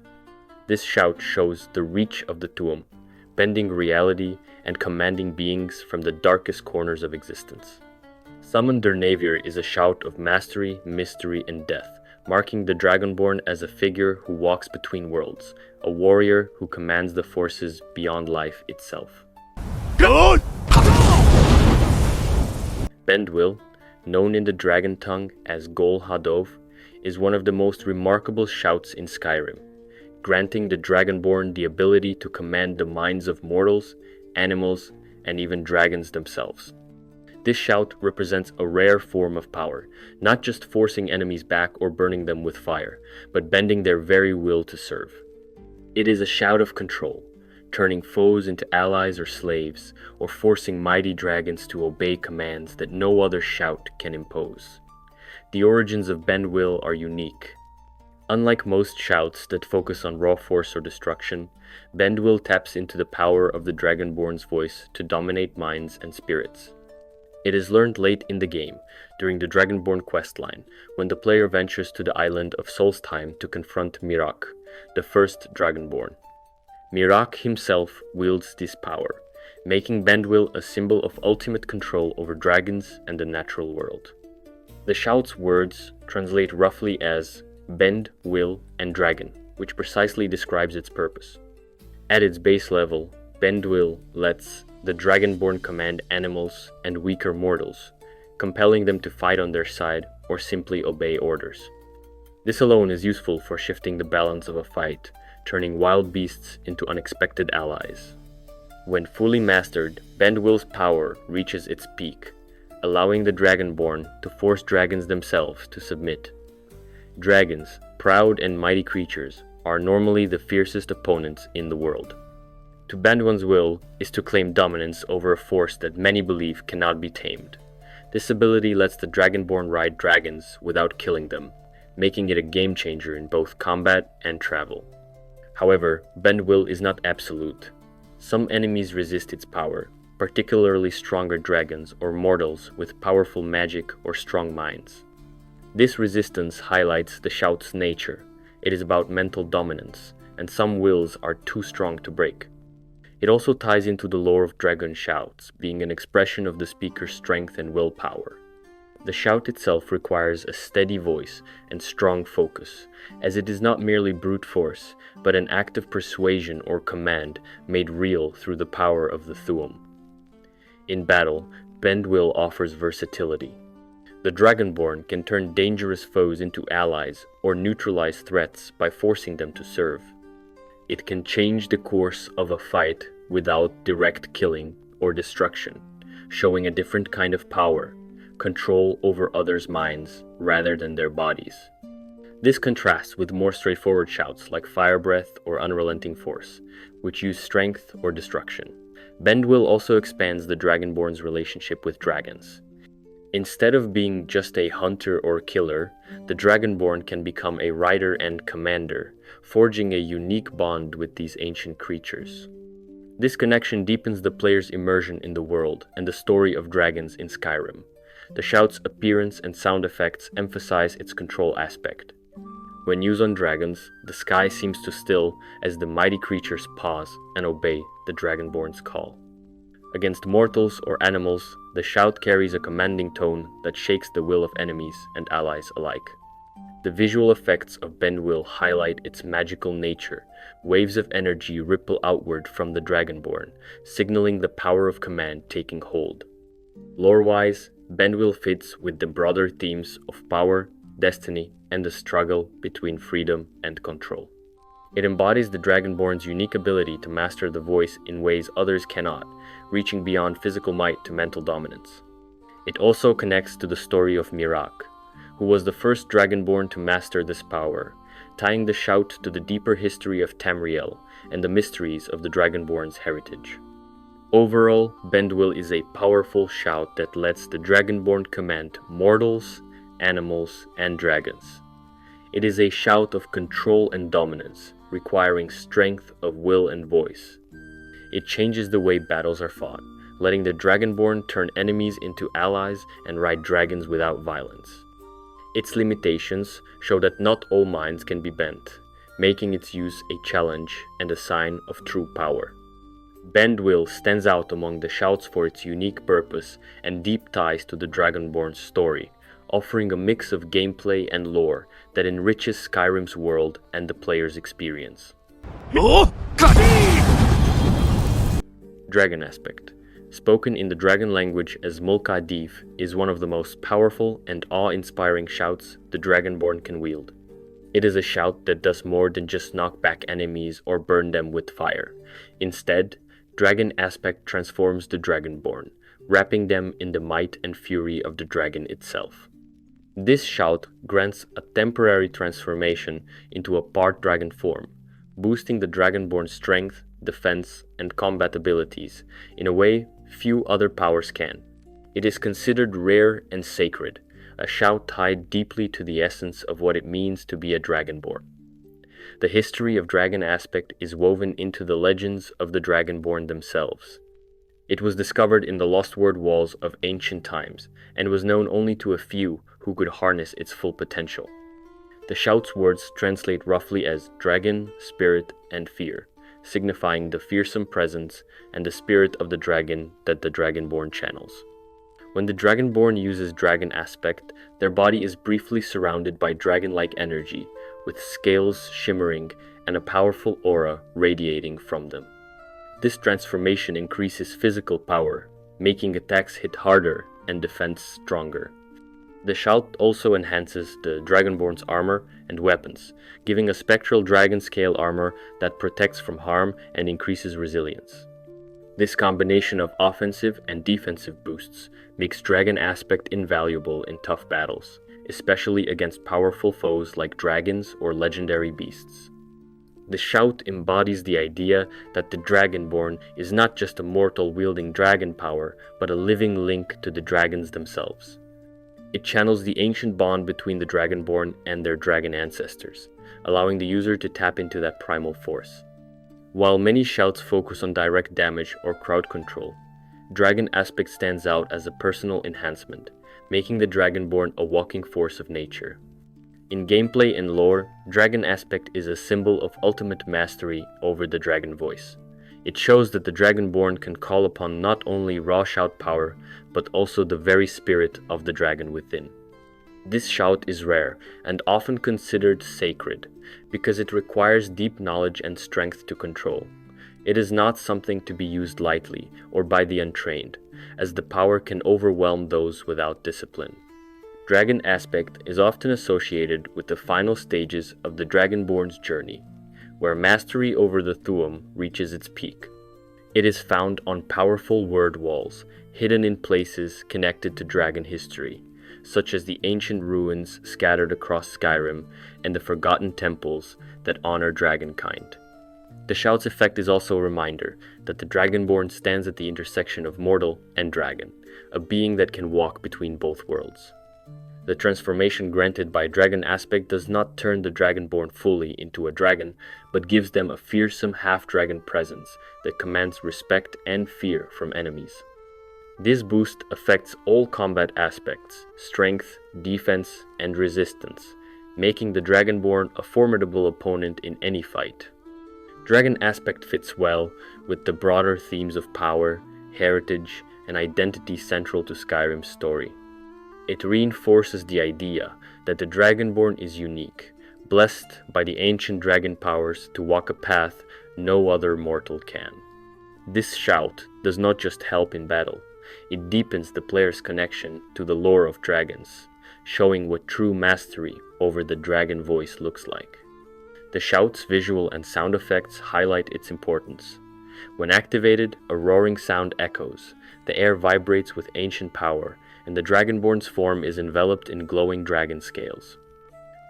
This shout shows the reach of the Thu'um, bending reality and commanding beings from the darkest corners of existence. Summon der Navier is a shout of mastery, mystery, and death, marking the Dragonborn as a figure who walks between worlds, a warrior who commands the forces beyond life itself. Good! Bendwill, known in the dragon tongue as Gol Hadov, is one of the most remarkable shouts in Skyrim, granting the Dragonborn the ability to command the minds of mortals, animals, and even dragons themselves. This shout represents a rare form of power, not just forcing enemies back or burning them with fire, but bending their very will to serve. It is a shout of control, turning foes into allies or slaves, or forcing mighty dragons to obey commands that no other shout can impose. The origins of Bendwill are unique. Unlike most shouts that focus on raw force or destruction, Bendwill taps into the power of the Dragonborn's voice to dominate minds and spirits. It is learned late in the game, during the Dragonborn questline, when the player ventures to the island of Solstheim to confront Miraak, the first Dragonborn. Miraak himself wields this power, making Bendwill a symbol of ultimate control over dragons and the natural world. The shout's words translate roughly as bend, will, and dragon, which precisely describes its purpose. At its base level, Bendwill lets the Dragonborn command animals and weaker mortals, compelling them to fight on their side or simply obey orders. This alone is useful for shifting the balance of a fight, turning wild beasts into unexpected allies. When fully mastered, Bendwill's power reaches its peak, allowing the Dragonborn to force dragons themselves to submit. Dragons, proud and mighty creatures, are normally the fiercest opponents in the world. To bend one's will is to claim dominance over a force that many believe cannot be tamed. This ability lets the Dragonborn ride dragons without killing them, making it a game changer in both combat and travel. However, Bendwill is not absolute. Some enemies resist its power, particularly stronger dragons or mortals with powerful magic or strong minds. This resistance highlights the shout's nature. It is about mental dominance, and some wills are too strong to break. It also ties into the lore of dragon shouts, being an expression of the speaker's strength and willpower. The shout itself requires a steady voice and strong focus, as it is not merely brute force, but an act of persuasion or command made real through the power of the Thu'um. In battle, Bendwill offers versatility. The Dragonborn can turn dangerous foes into allies or neutralize threats by forcing them to serve. It can change the course of a fight without direct killing or destruction, showing a different kind of power, control over others' minds rather than their bodies. This contrasts with more straightforward shouts like Fire Breath or Unrelenting Force, which use strength or destruction. Bendwill also expands the Dragonborn's relationship with dragons. Instead of being just a hunter or killer, the Dragonborn can become a rider and commander, forging a unique bond with these ancient creatures. This connection deepens the player's immersion in the world and the story of dragons in Skyrim. The shout's appearance and sound effects emphasize its control aspect. When used on dragons, the sky seems to still as the mighty creatures pause and obey the Dragonborn's call. Against mortals or animals, the shout carries a commanding tone that shakes the will of enemies and allies alike. The visual effects of Bendwill highlight its magical nature. Waves of energy ripple outward from the Dragonborn, signaling the power of command taking hold. Lore-wise, Bendwill fits with the broader themes of power, destiny, and the struggle between freedom and control. It embodies the Dragonborn's unique ability to master the voice in ways others cannot, reaching beyond physical might to mental dominance. It also connects to the story of Miraak, who was the first Dragonborn to master this power, tying the shout to the deeper history of Tamriel and the mysteries of the Dragonborn's heritage. Overall, Bendwill is a powerful shout that lets the Dragonborn command mortals, animals, and dragons. It is a shout of control and dominance, requiring strength of will and voice. It changes the way battles are fought, letting the Dragonborn turn enemies into allies and ride dragons without violence. Its limitations show that not all minds can be bent, making its use a challenge and a sign of true power. Bendwill stands out among the shouts for its unique purpose and deep ties to the Dragonborn's story, offering a mix of gameplay and lore that enriches Skyrim's world and the player's experience. Oh, Dragon Aspect, spoken in the dragon language as Mulkadiv, is one of the most powerful and awe-inspiring shouts the Dragonborn can wield. It is a shout that does more than just knock back enemies or burn them with fire. Instead, Dragon Aspect transforms the Dragonborn, wrapping them in the might and fury of the dragon itself. This shout grants a temporary transformation into a part dragon form, boosting the Dragonborn's strength, defense, and combat abilities in a way few other powers can. It is considered rare and sacred, a shout tied deeply to the essence of what it means to be a Dragonborn. The history of Dragon Aspect is woven into the legends of the Dragonborn themselves. It was discovered in the Lost Word walls of ancient times, and was known only to a few who could harness its full potential. The shout's words translate roughly as dragon, spirit, and fear, signifying the fearsome presence and the spirit of the dragon that the Dragonborn channels. When the Dragonborn uses Dragon Aspect, their body is briefly surrounded by dragon-like energy, with scales shimmering and a powerful aura radiating from them. This transformation increases physical power, making attacks hit harder and defense stronger. The shout also enhances the Dragonborn's armor and weapons, giving a spectral dragon-scale armor that protects from harm and increases resilience. This combination of offensive and defensive boosts makes Dragon Aspect invaluable in tough battles, especially against powerful foes like dragons or legendary beasts. The shout embodies the idea that the Dragonborn is not just a mortal wielding dragon power, but a living link to the dragons themselves. It channels the ancient bond between the Dragonborn and their dragon ancestors, allowing the user to tap into that primal force. While many shouts focus on direct damage or crowd control, Dragon Aspect stands out as a personal enhancement, making the Dragonborn a walking force of nature. In gameplay and lore, Dragon Aspect is a symbol of ultimate mastery over the dragon voice. It shows that the Dragonborn can call upon not only raw shout power, but also the very spirit of the dragon within. This shout is rare and often considered sacred, because it requires deep knowledge and strength to control. It is not something to be used lightly or by the untrained, as the power can overwhelm those without discipline. Dragon Aspect is often associated with the final stages of the Dragonborn's journey, where mastery over the Thu'um reaches its peak. It is found on powerful word walls, hidden in places connected to dragon history, such as the ancient ruins scattered across Skyrim and the forgotten temples that honor dragonkind. The shout's effect is also a reminder that the Dragonborn stands at the intersection of mortal and dragon, a being that can walk between both worlds. The transformation granted by Dragon Aspect does not turn the Dragonborn fully into a dragon, but gives them a fearsome half-dragon presence that commands respect and fear from enemies. This boost affects all combat aspects, strength, defense, and resistance, making the Dragonborn a formidable opponent in any fight. Dragon Aspect fits well with the broader themes of power, heritage, and identity central to Skyrim's story. It reinforces the idea that the Dragonborn is unique, blessed by the ancient dragon powers to walk a path no other mortal can. This shout does not just help in battle, it deepens the player's connection to the lore of dragons, showing what true mastery over the dragon voice looks like. The shout's visual and sound effects highlight its importance. When activated, a roaring sound echoes, the air vibrates with ancient power, and the Dragonborn's form is enveloped in glowing dragon scales.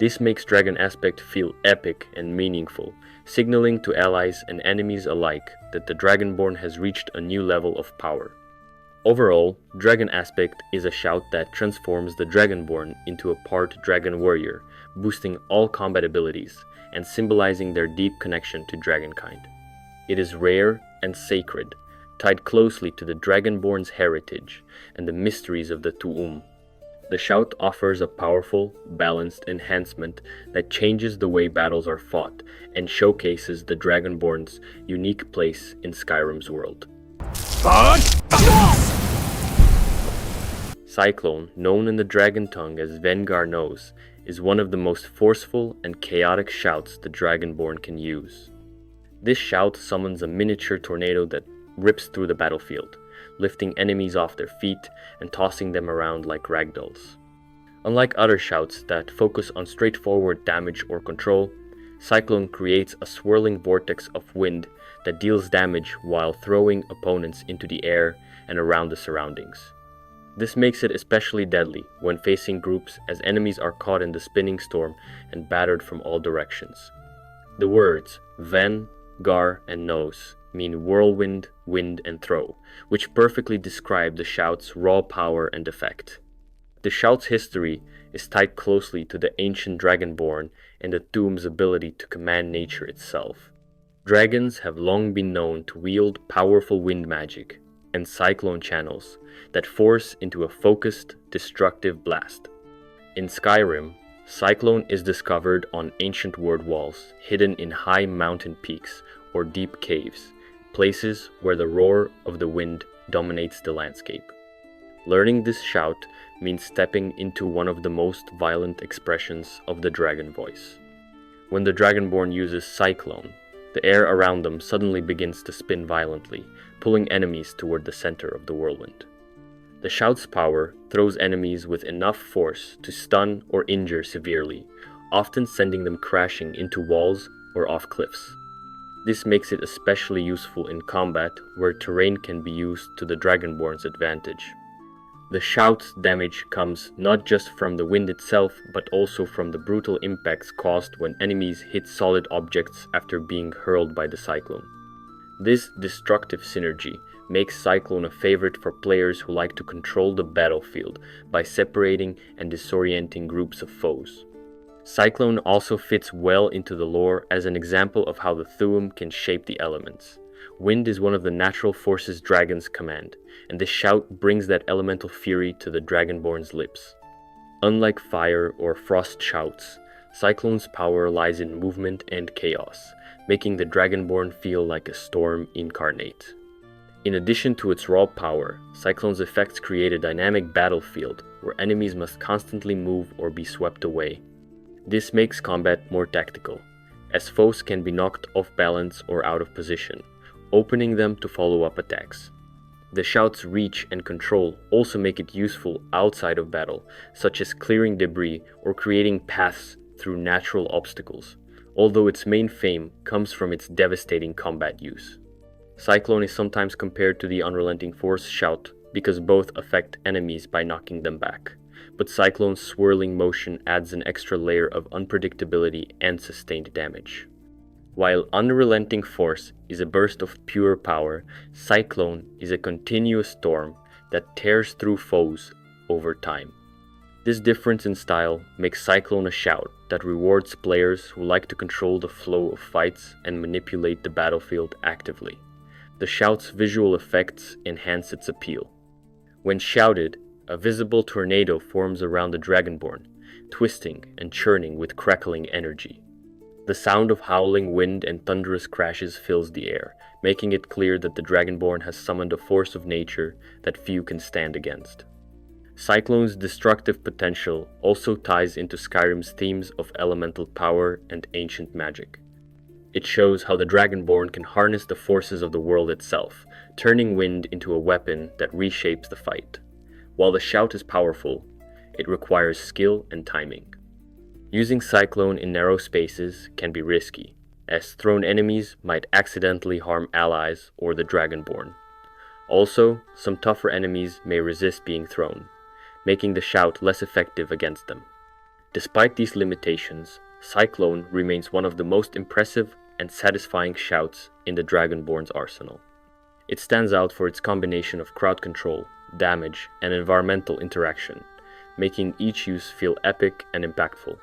This makes Dragon Aspect feel epic and meaningful, signaling to allies and enemies alike that the Dragonborn has reached a new level of power. Overall, Dragon Aspect is a shout that transforms the Dragonborn into a part dragon warrior, boosting all combat abilities and symbolizing their deep connection to dragonkind. It is rare and sacred, tied closely to the Dragonborn's heritage and the mysteries of the Thu'um. The shout offers a powerful, balanced enhancement that changes the way battles are fought and showcases the Dragonborn's unique place in Skyrim's world. Cyclone, known in the dragon tongue as Vengar Knows, is one of the most forceful and chaotic shouts the Dragonborn can use. This shout summons a miniature tornado that rips through the battlefield, lifting enemies off their feet and tossing them around like ragdolls. Unlike other shouts that focus on straightforward damage or control, Cyclone creates a swirling vortex of wind that deals damage while throwing opponents into the air and around the surroundings. This makes it especially deadly when facing groups, as enemies are caught in the spinning storm and battered from all directions. The words Ven, Gar, and Nose mean whirlwind, wind, and throw, which perfectly describe the shout's raw power and effect. The shout's history is tied closely to the ancient Dragonborn and the Thu'um's ability to command nature itself. Dragons have long been known to wield powerful wind magic and cyclone channels that force into a focused, destructive blast. In Skyrim, Cyclone is discovered on ancient ward walls hidden in high mountain peaks or deep caves, places where the roar of the wind dominates the landscape. Learning this shout means stepping into one of the most violent expressions of the dragon voice. When the Dragonborn uses Cyclone, the air around them suddenly begins to spin violently, pulling enemies toward the center of the whirlwind. The shout's power throws enemies with enough force to stun or injure severely, often sending them crashing into walls or off cliffs. This makes it especially useful in combat where terrain can be used to the Dragonborn's advantage. The shout's damage comes not just from the wind itself, but also from the brutal impacts caused when enemies hit solid objects after being hurled by the cyclone. This destructive synergy makes Cyclone a favorite for players who like to control the battlefield by separating and disorienting groups of foes. Cyclone also fits well into the lore as an example of how the Thu'um can shape the elements. Wind is one of the natural forces dragons command, and this shout brings that elemental fury to the Dragonborn's lips. Unlike fire or frost shouts, Cyclone's power lies in movement and chaos, making the Dragonborn feel like a storm incarnate. In addition to its raw power, Cyclone's effects create a dynamic battlefield where enemies must constantly move or be swept away. This makes combat more tactical, as foes can be knocked off balance or out of position, opening them to follow-up attacks. The shout's reach and control also make it useful outside of battle, such as clearing debris or creating paths through natural obstacles, although its main fame comes from its devastating combat use. Cyclone is sometimes compared to the Unrelenting Force shout because both affect enemies by knocking them back, but Cyclone's swirling motion adds an extra layer of unpredictability and sustained damage. While Unrelenting Force is a burst of pure power, Cyclone is a continuous storm that tears through foes over time. This difference in style makes Cyclone a shout that rewards players who like to control the flow of fights and manipulate the battlefield actively. The shout's visual effects enhance its appeal. When shouted, a visible tornado forms around the Dragonborn, twisting and churning with crackling energy. The sound of howling wind and thunderous crashes fills the air, making it clear that the Dragonborn has summoned a force of nature that few can stand against. Cyclone's destructive potential also ties into Skyrim's themes of elemental power and ancient magic. It shows how the Dragonborn can harness the forces of the world itself, turning wind into a weapon that reshapes the fight. While the shout is powerful, it requires skill and timing. Using Cyclone in narrow spaces can be risky, as thrown enemies might accidentally harm allies or the Dragonborn. Also, some tougher enemies may resist being thrown, making the shout less effective against them. Despite these limitations, Cyclone remains one of the most impressive and satisfying shouts in the Dragonborn's arsenal. It stands out for its combination of crowd control, damage, and environmental interaction, making each use feel epic and impactful.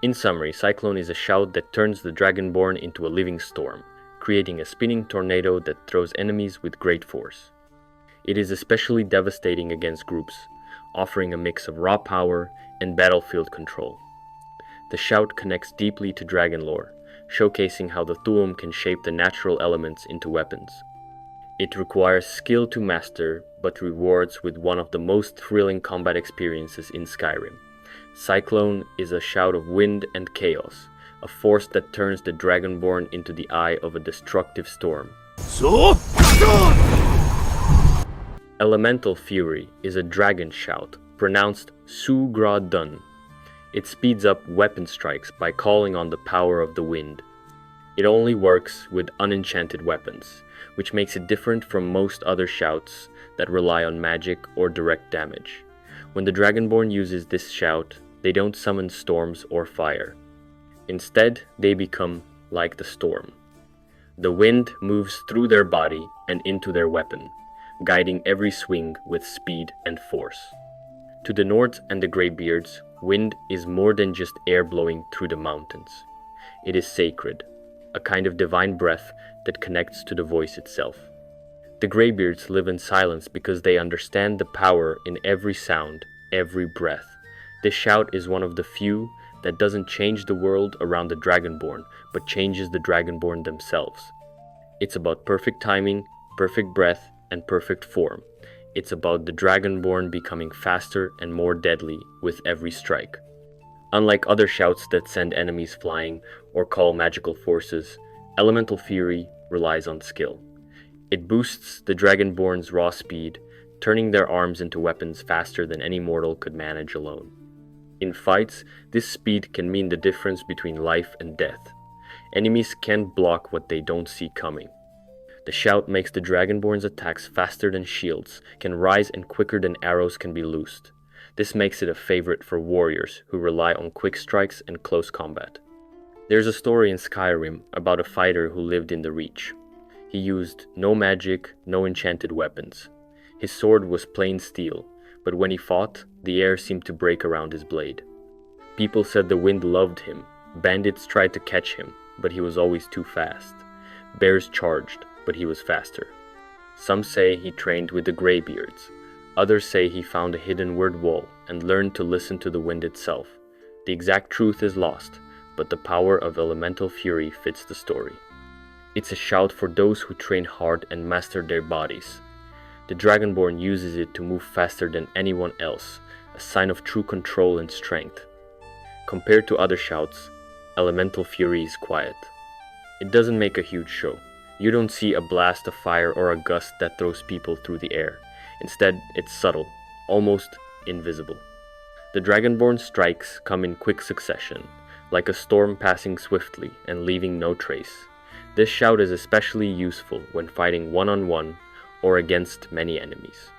In summary, Cyclone is a shout that turns the Dragonborn into a living storm, creating a spinning tornado that throws enemies with great force. It is especially devastating against groups, offering a mix of raw power and battlefield control. The shout connects deeply to dragon lore, showcasing how the Thu'um can shape the natural elements into weapons. It requires skill to master, but rewards with one of the most thrilling combat experiences in Skyrim. Cyclone is a shout of wind and chaos, a force that turns the Dragonborn into the eye of a destructive storm. So, Elemental Fury is a dragon shout, pronounced Su Gra Dun. It speeds up weapon strikes by calling on the power of the wind. It only works with unenchanted weapons, which makes it different from most other shouts that rely on magic or direct damage. When the Dragonborn uses this shout, they don't summon storms or fire. Instead, they become like the storm. The wind moves through their body and into their weapon, guiding every swing with speed and force. To the Nords and the Greybeards, wind is more than just air blowing through the mountains. It is sacred, a kind of divine breath that connects to the voice itself. The Greybeards live in silence because they understand the power in every sound, every breath. This shout is one of the few that doesn't change the world around the Dragonborn, but changes the Dragonborn themselves. It's about perfect timing, perfect breath, and perfect form. It's about the Dragonborn becoming faster and more deadly with every strike. Unlike other shouts that send enemies flying or call magical forces, Elemental Fury relies on skill. It boosts the Dragonborn's raw speed, turning their arms into weapons faster than any mortal could manage alone. In fights, this speed can mean the difference between life and death. Enemies can't block what they don't see coming. The shout makes the Dragonborn's attacks faster than shields, can rise and quicker than arrows can be loosed. This makes it a favorite for warriors who rely on quick strikes and close combat. There's a story in Skyrim about a fighter who lived in the Reach. He used no magic, no enchanted weapons. His sword was plain steel, but when he fought, the air seemed to break around his blade. People said the wind loved him. Bandits tried to catch him, but he was always too fast. Bears charged, but he was faster. Some say he trained with the Greybeards. Others say he found a hidden word wall and learned to listen to the wind itself. The exact truth is lost, but the power of Elemental Fury fits the story. It's a shout for those who train hard and master their bodies. The Dragonborn uses it to move faster than anyone else, a sign of true control and strength. Compared to other shouts, Elemental Fury is quiet. It doesn't make a huge show. You don't see a blast of fire or a gust that throws people through the air. Instead, it's subtle, almost invisible. The Dragonborn strikes come in quick succession, like a storm passing swiftly and leaving no trace. This shout is especially useful when fighting one-on-one or against many enemies.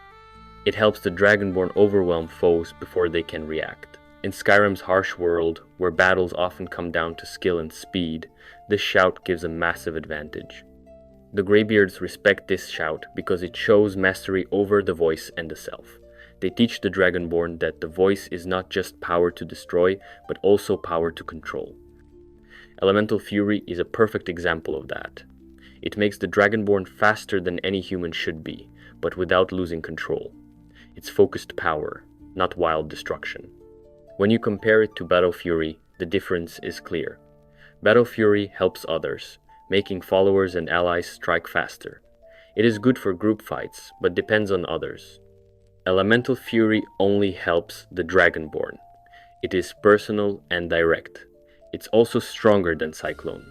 It helps the Dragonborn overwhelm foes before they can react. In Skyrim's harsh world, where battles often come down to skill and speed, this shout gives a massive advantage. The Greybeards respect this shout because it shows mastery over the voice and the self. They teach the Dragonborn that the voice is not just power to destroy, but also power to control. Elemental Fury is a perfect example of that. It makes the Dragonborn faster than any human should be, but without losing control. It's focused power, not wild destruction. When you compare it to Battle Fury, the difference is clear. Battle Fury helps others, making followers and allies strike faster. It is good for group fights, but depends on others. Elemental Fury only helps the Dragonborn. It is personal and direct. It's also stronger than Cyclone.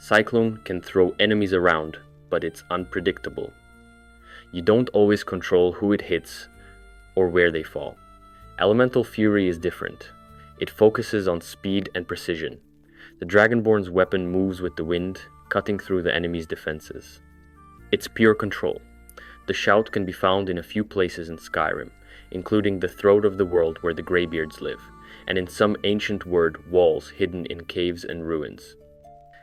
Cyclone can throw enemies around, but it's unpredictable. You don't always control who it hits or where they fall. Elemental Fury is different. It focuses on speed and precision. The Dragonborn's weapon moves with the wind, cutting through the enemy's defenses. It's pure control. The shout can be found in a few places in Skyrim, including the throat of the world where the Greybeards live, and in some ancient word walls hidden in caves and ruins.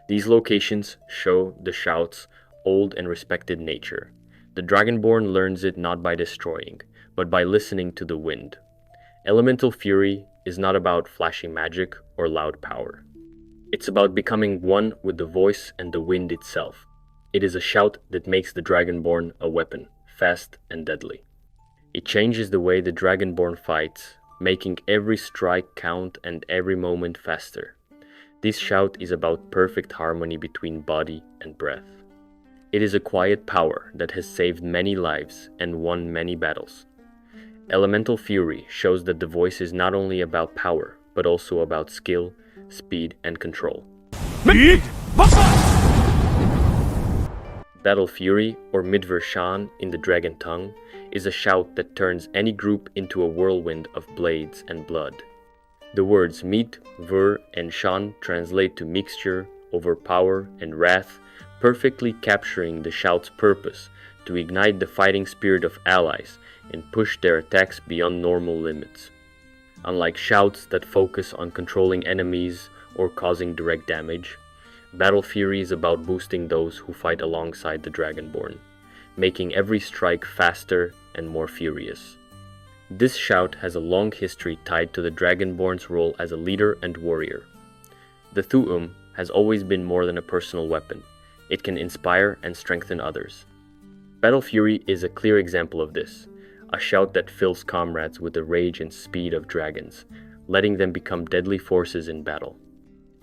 These locations show the shout's old and respected nature. The Dragonborn learns it not by destroying, but by listening to the wind. Elemental Fury is not about flashy magic or loud power. It's about becoming one with the voice and the wind itself. It is a shout that makes the Dragonborn a weapon, fast and deadly. It changes the way the Dragonborn fights, making every strike count and every moment faster. This shout is about perfect harmony between body and breath. It is a quiet power that has saved many lives and won many battles. Elemental Fury shows that the voice is not only about power, but also about skill, speed, and control. Battle Fury, or Midvershan in the Dragon Tongue, is a shout that turns any group into a whirlwind of blades and blood. The words Mid, Ver, and Shan translate to mixture, overpower, and wrath, perfectly capturing the shout's purpose to ignite the fighting spirit of allies and push their attacks beyond normal limits. Unlike shouts that focus on controlling enemies or causing direct damage, Battle Fury is about boosting those who fight alongside the Dragonborn, making every strike faster and more furious. This shout has a long history tied to the Dragonborn's role as a leader and warrior. The Thu'um has always been more than a personal weapon. It can inspire and strengthen others. Battle Fury is a clear example of this, a shout that fills comrades with the rage and speed of dragons, letting them become deadly forces in battle.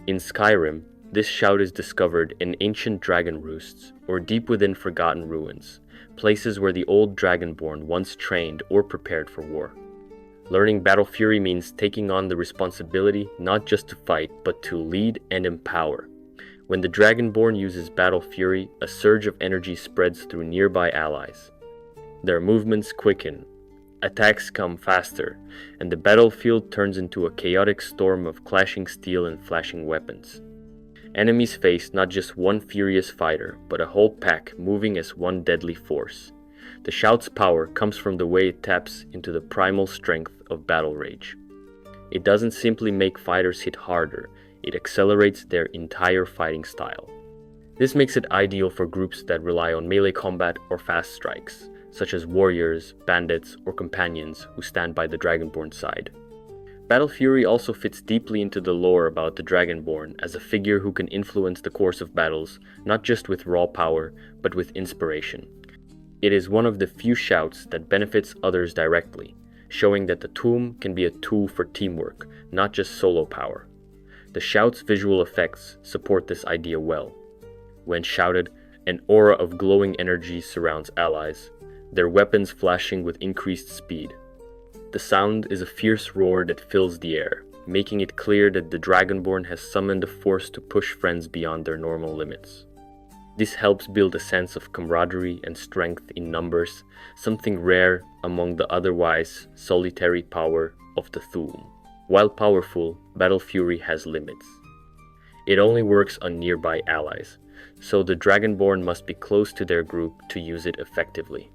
In Skyrim, this shout is discovered in ancient dragon roosts or deep within forgotten ruins, places where the old Dragonborn once trained or prepared for war. Learning Battle Fury means taking on the responsibility not just to fight, but to lead and empower. When the Dragonborn uses Battle Fury, a surge of energy spreads through nearby allies. Their movements quicken, attacks come faster, and the battlefield turns into a chaotic storm of clashing steel and flashing weapons. Enemies face not just one furious fighter, but a whole pack moving as one deadly force. The shout's power comes from the way it taps into the primal strength of battle rage. It doesn't simply make fighters hit harder, it accelerates their entire fighting style. This makes it ideal for groups that rely on melee combat or fast strikes, such as warriors, bandits, or companions who stand by the Dragonborn side. Battle Fury also fits deeply into the lore about the Dragonborn as a figure who can influence the course of battles, not just with raw power, but with inspiration. It is one of the few shouts that benefits others directly, showing that the Thu'um can be a tool for teamwork, not just solo power. The shout's visual effects support this idea well. When shouted, an aura of glowing energy surrounds allies, their weapons flashing with increased speed. The sound is a fierce roar that fills the air, making it clear that the Dragonborn has summoned a force to push friends beyond their normal limits. This helps build a sense of camaraderie and strength in numbers, something rare among the otherwise solitary power of the Thu'um. While powerful, Battle Fury has limits. It only works on nearby allies, so the Dragonborn must be close to their group to use it effectively.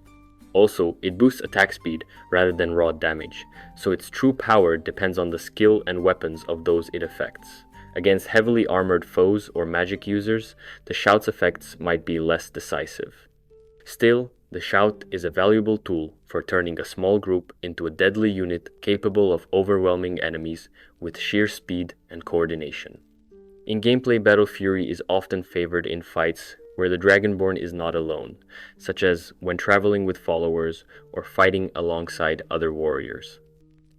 Also, it boosts attack speed rather than raw damage, so its true power depends on the skill and weapons of those it affects. Against heavily armored foes or magic users, the shout's effects might be less decisive. Still, the shout is a valuable tool for turning a small group into a deadly unit capable of overwhelming enemies with sheer speed and coordination. In gameplay, Battle Fury is often favored in fights where the Dragonborn is not alone, such as when traveling with followers or fighting alongside other warriors.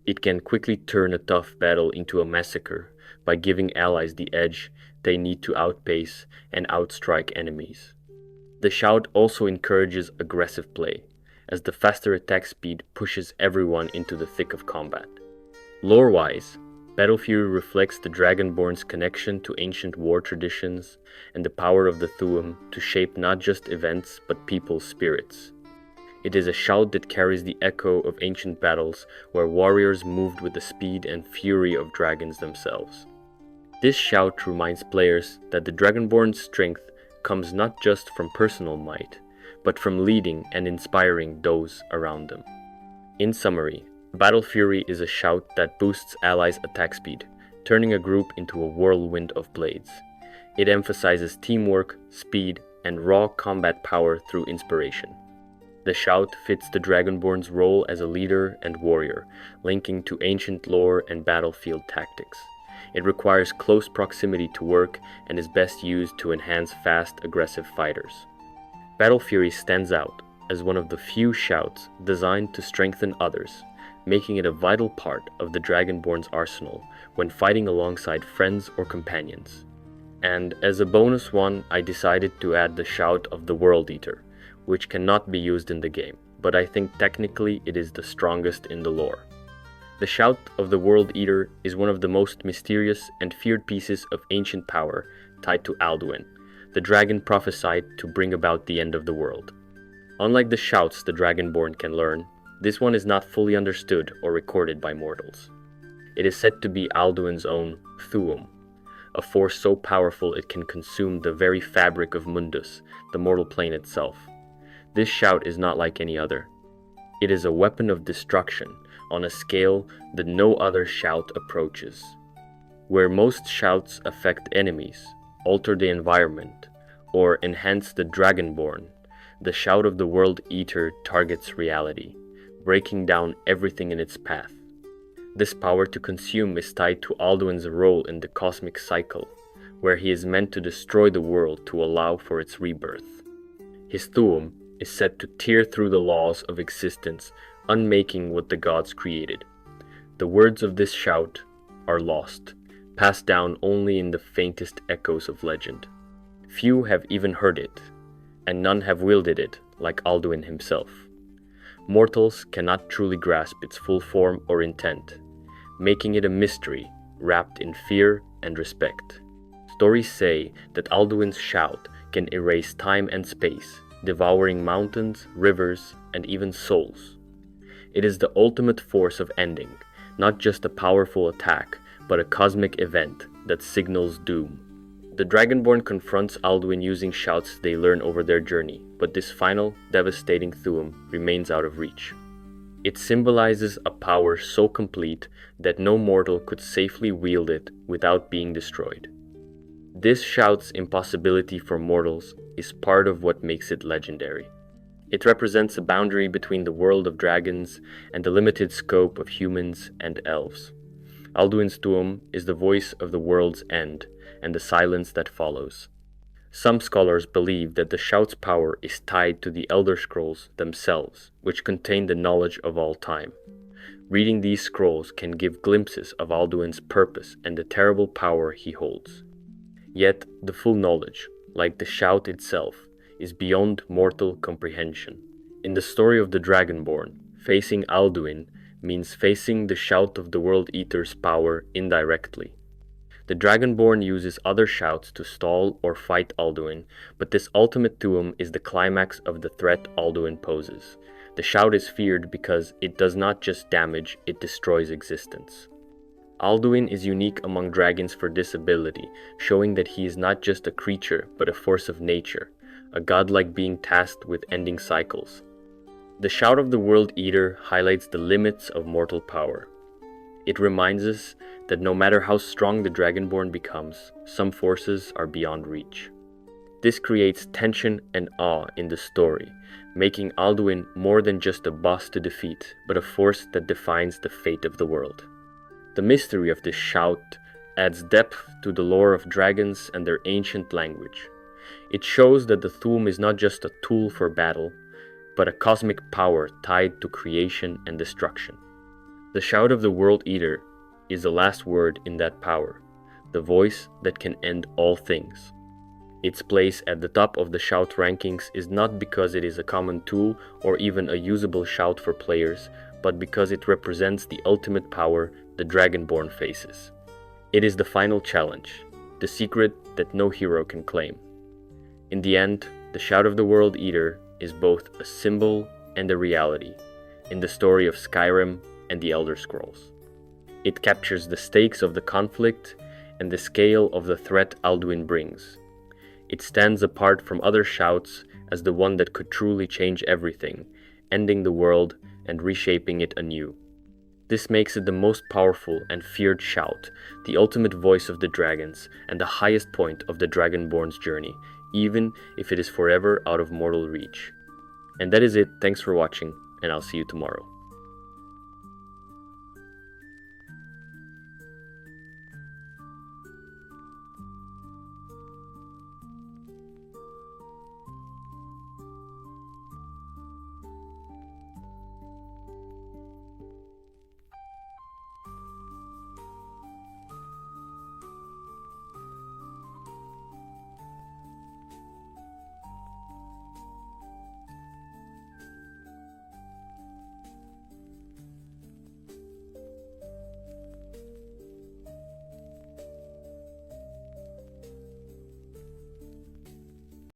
It can quickly turn a tough battle into a massacre by giving allies the edge they need to outpace and outstrike enemies. The shout also encourages aggressive play, as the faster attack speed pushes everyone into the thick of combat. Lore-wise, Battle Fury reflects the Dragonborn's connection to ancient war traditions and the power of the Thu'um to shape not just events but people's spirits. It is a shout that carries the echo of ancient battles where warriors moved with the speed and fury of dragons themselves. This shout reminds players that the Dragonborn's strength comes not just from personal might, but from leading and inspiring those around them. In summary, Battle Fury is a shout that boosts allies' attack speed, turning a group into a whirlwind of blades. It emphasizes teamwork, speed, and raw combat power through inspiration. The shout fits the Dragonborn's role as a leader and warrior, linking to ancient lore and battlefield tactics. It requires close proximity to work and is best used to enhance fast, aggressive fighters. Battle Fury stands out, as one of the few shouts designed to strengthen others, making it a vital part of the Dragonborn's arsenal when fighting alongside friends or companions. And as a bonus one, I decided to add the shout of the World Eater, which cannot be used in the game, but I think technically it is the strongest in the lore. The shout of the World Eater is one of the most mysterious and feared pieces of ancient power tied to Alduin, the dragon prophesied to bring about the end of the world. Unlike the shouts the Dragonborn can learn, this one is not fully understood or recorded by mortals. It is said to be Alduin's own Thu'um, a force so powerful it can consume the very fabric of Mundus, the mortal plane itself. This shout is not like any other. It is a weapon of destruction on a scale that no other shout approaches. Where most shouts affect enemies, alter the environment, or enhance the Dragonborn, the shout of the World Eater targets reality, breaking down everything in its path. This power to consume is tied to Alduin's role in the cosmic cycle, where he is meant to destroy the world to allow for its rebirth. His Thu'um is said to tear through the laws of existence, unmaking what the gods created. The words of this shout are lost, passed down only in the faintest echoes of legend. Few have even heard it, and none have wielded it like Alduin himself. Mortals cannot truly grasp its full form or intent, making it a mystery wrapped in fear and respect. Stories say that Alduin's shout can erase time and space, devouring mountains, rivers, and even souls. It is the ultimate force of ending, not just a powerful attack, but a cosmic event that signals doom. The Dragonborn confronts Alduin using shouts they learn over their journey, but this final, devastating Thu'um remains out of reach. It symbolizes a power so complete that no mortal could safely wield it without being destroyed. This shout's impossibility for mortals is part of what makes it legendary. It represents a boundary between the world of dragons and the limited scope of humans and elves. Alduin's Thu'um is the voice of the world's end and the silence that follows. Some scholars believe that the shout's power is tied to the Elder Scrolls themselves, which contain the knowledge of all time. Reading these scrolls can give glimpses of Alduin's purpose and the terrible power he holds. Yet, the full knowledge, like the shout itself, is beyond mortal comprehension. In the story of the Dragonborn, facing Alduin means facing the shout of the World Eater's power indirectly. The Dragonborn uses other shouts to stall or fight Alduin, but this ultimate Thu'um is the climax of the threat Alduin poses. The shout is feared because it does not just damage, it destroys existence. Alduin is unique among dragons for this ability, showing that he is not just a creature, but a force of nature, a godlike being tasked with ending cycles. The shout of the World Eater highlights the limits of mortal power. It reminds us that no matter how strong the Dragonborn becomes, some forces are beyond reach. This creates tension and awe in the story, making Alduin more than just a boss to defeat, but a force that defines the fate of the world. The mystery of this shout adds depth to the lore of dragons and their ancient language. It shows that the Thu'um is not just a tool for battle, but a cosmic power tied to creation and destruction. The shout of the World Eater is the last word in that power, the voice that can end all things. Its place at the top of the shout rankings is not because it is a common tool or even a usable shout for players, but because it represents the ultimate power the Dragonborn faces. It is the final challenge, the secret that no hero can claim. In the end, the shout of the World Eater is both a symbol and a reality in the story of Skyrim and the Elder Scrolls. It captures the stakes of the conflict and the scale of the threat Alduin brings. It stands apart from other shouts as the one that could truly change everything, ending the world and reshaping it anew. This makes it the most powerful and feared shout, the ultimate voice of the dragons, and the highest point of the Dragonborn's journey, even if it is forever out of mortal reach. And that is it. Thanks for watching, and I'll see you tomorrow.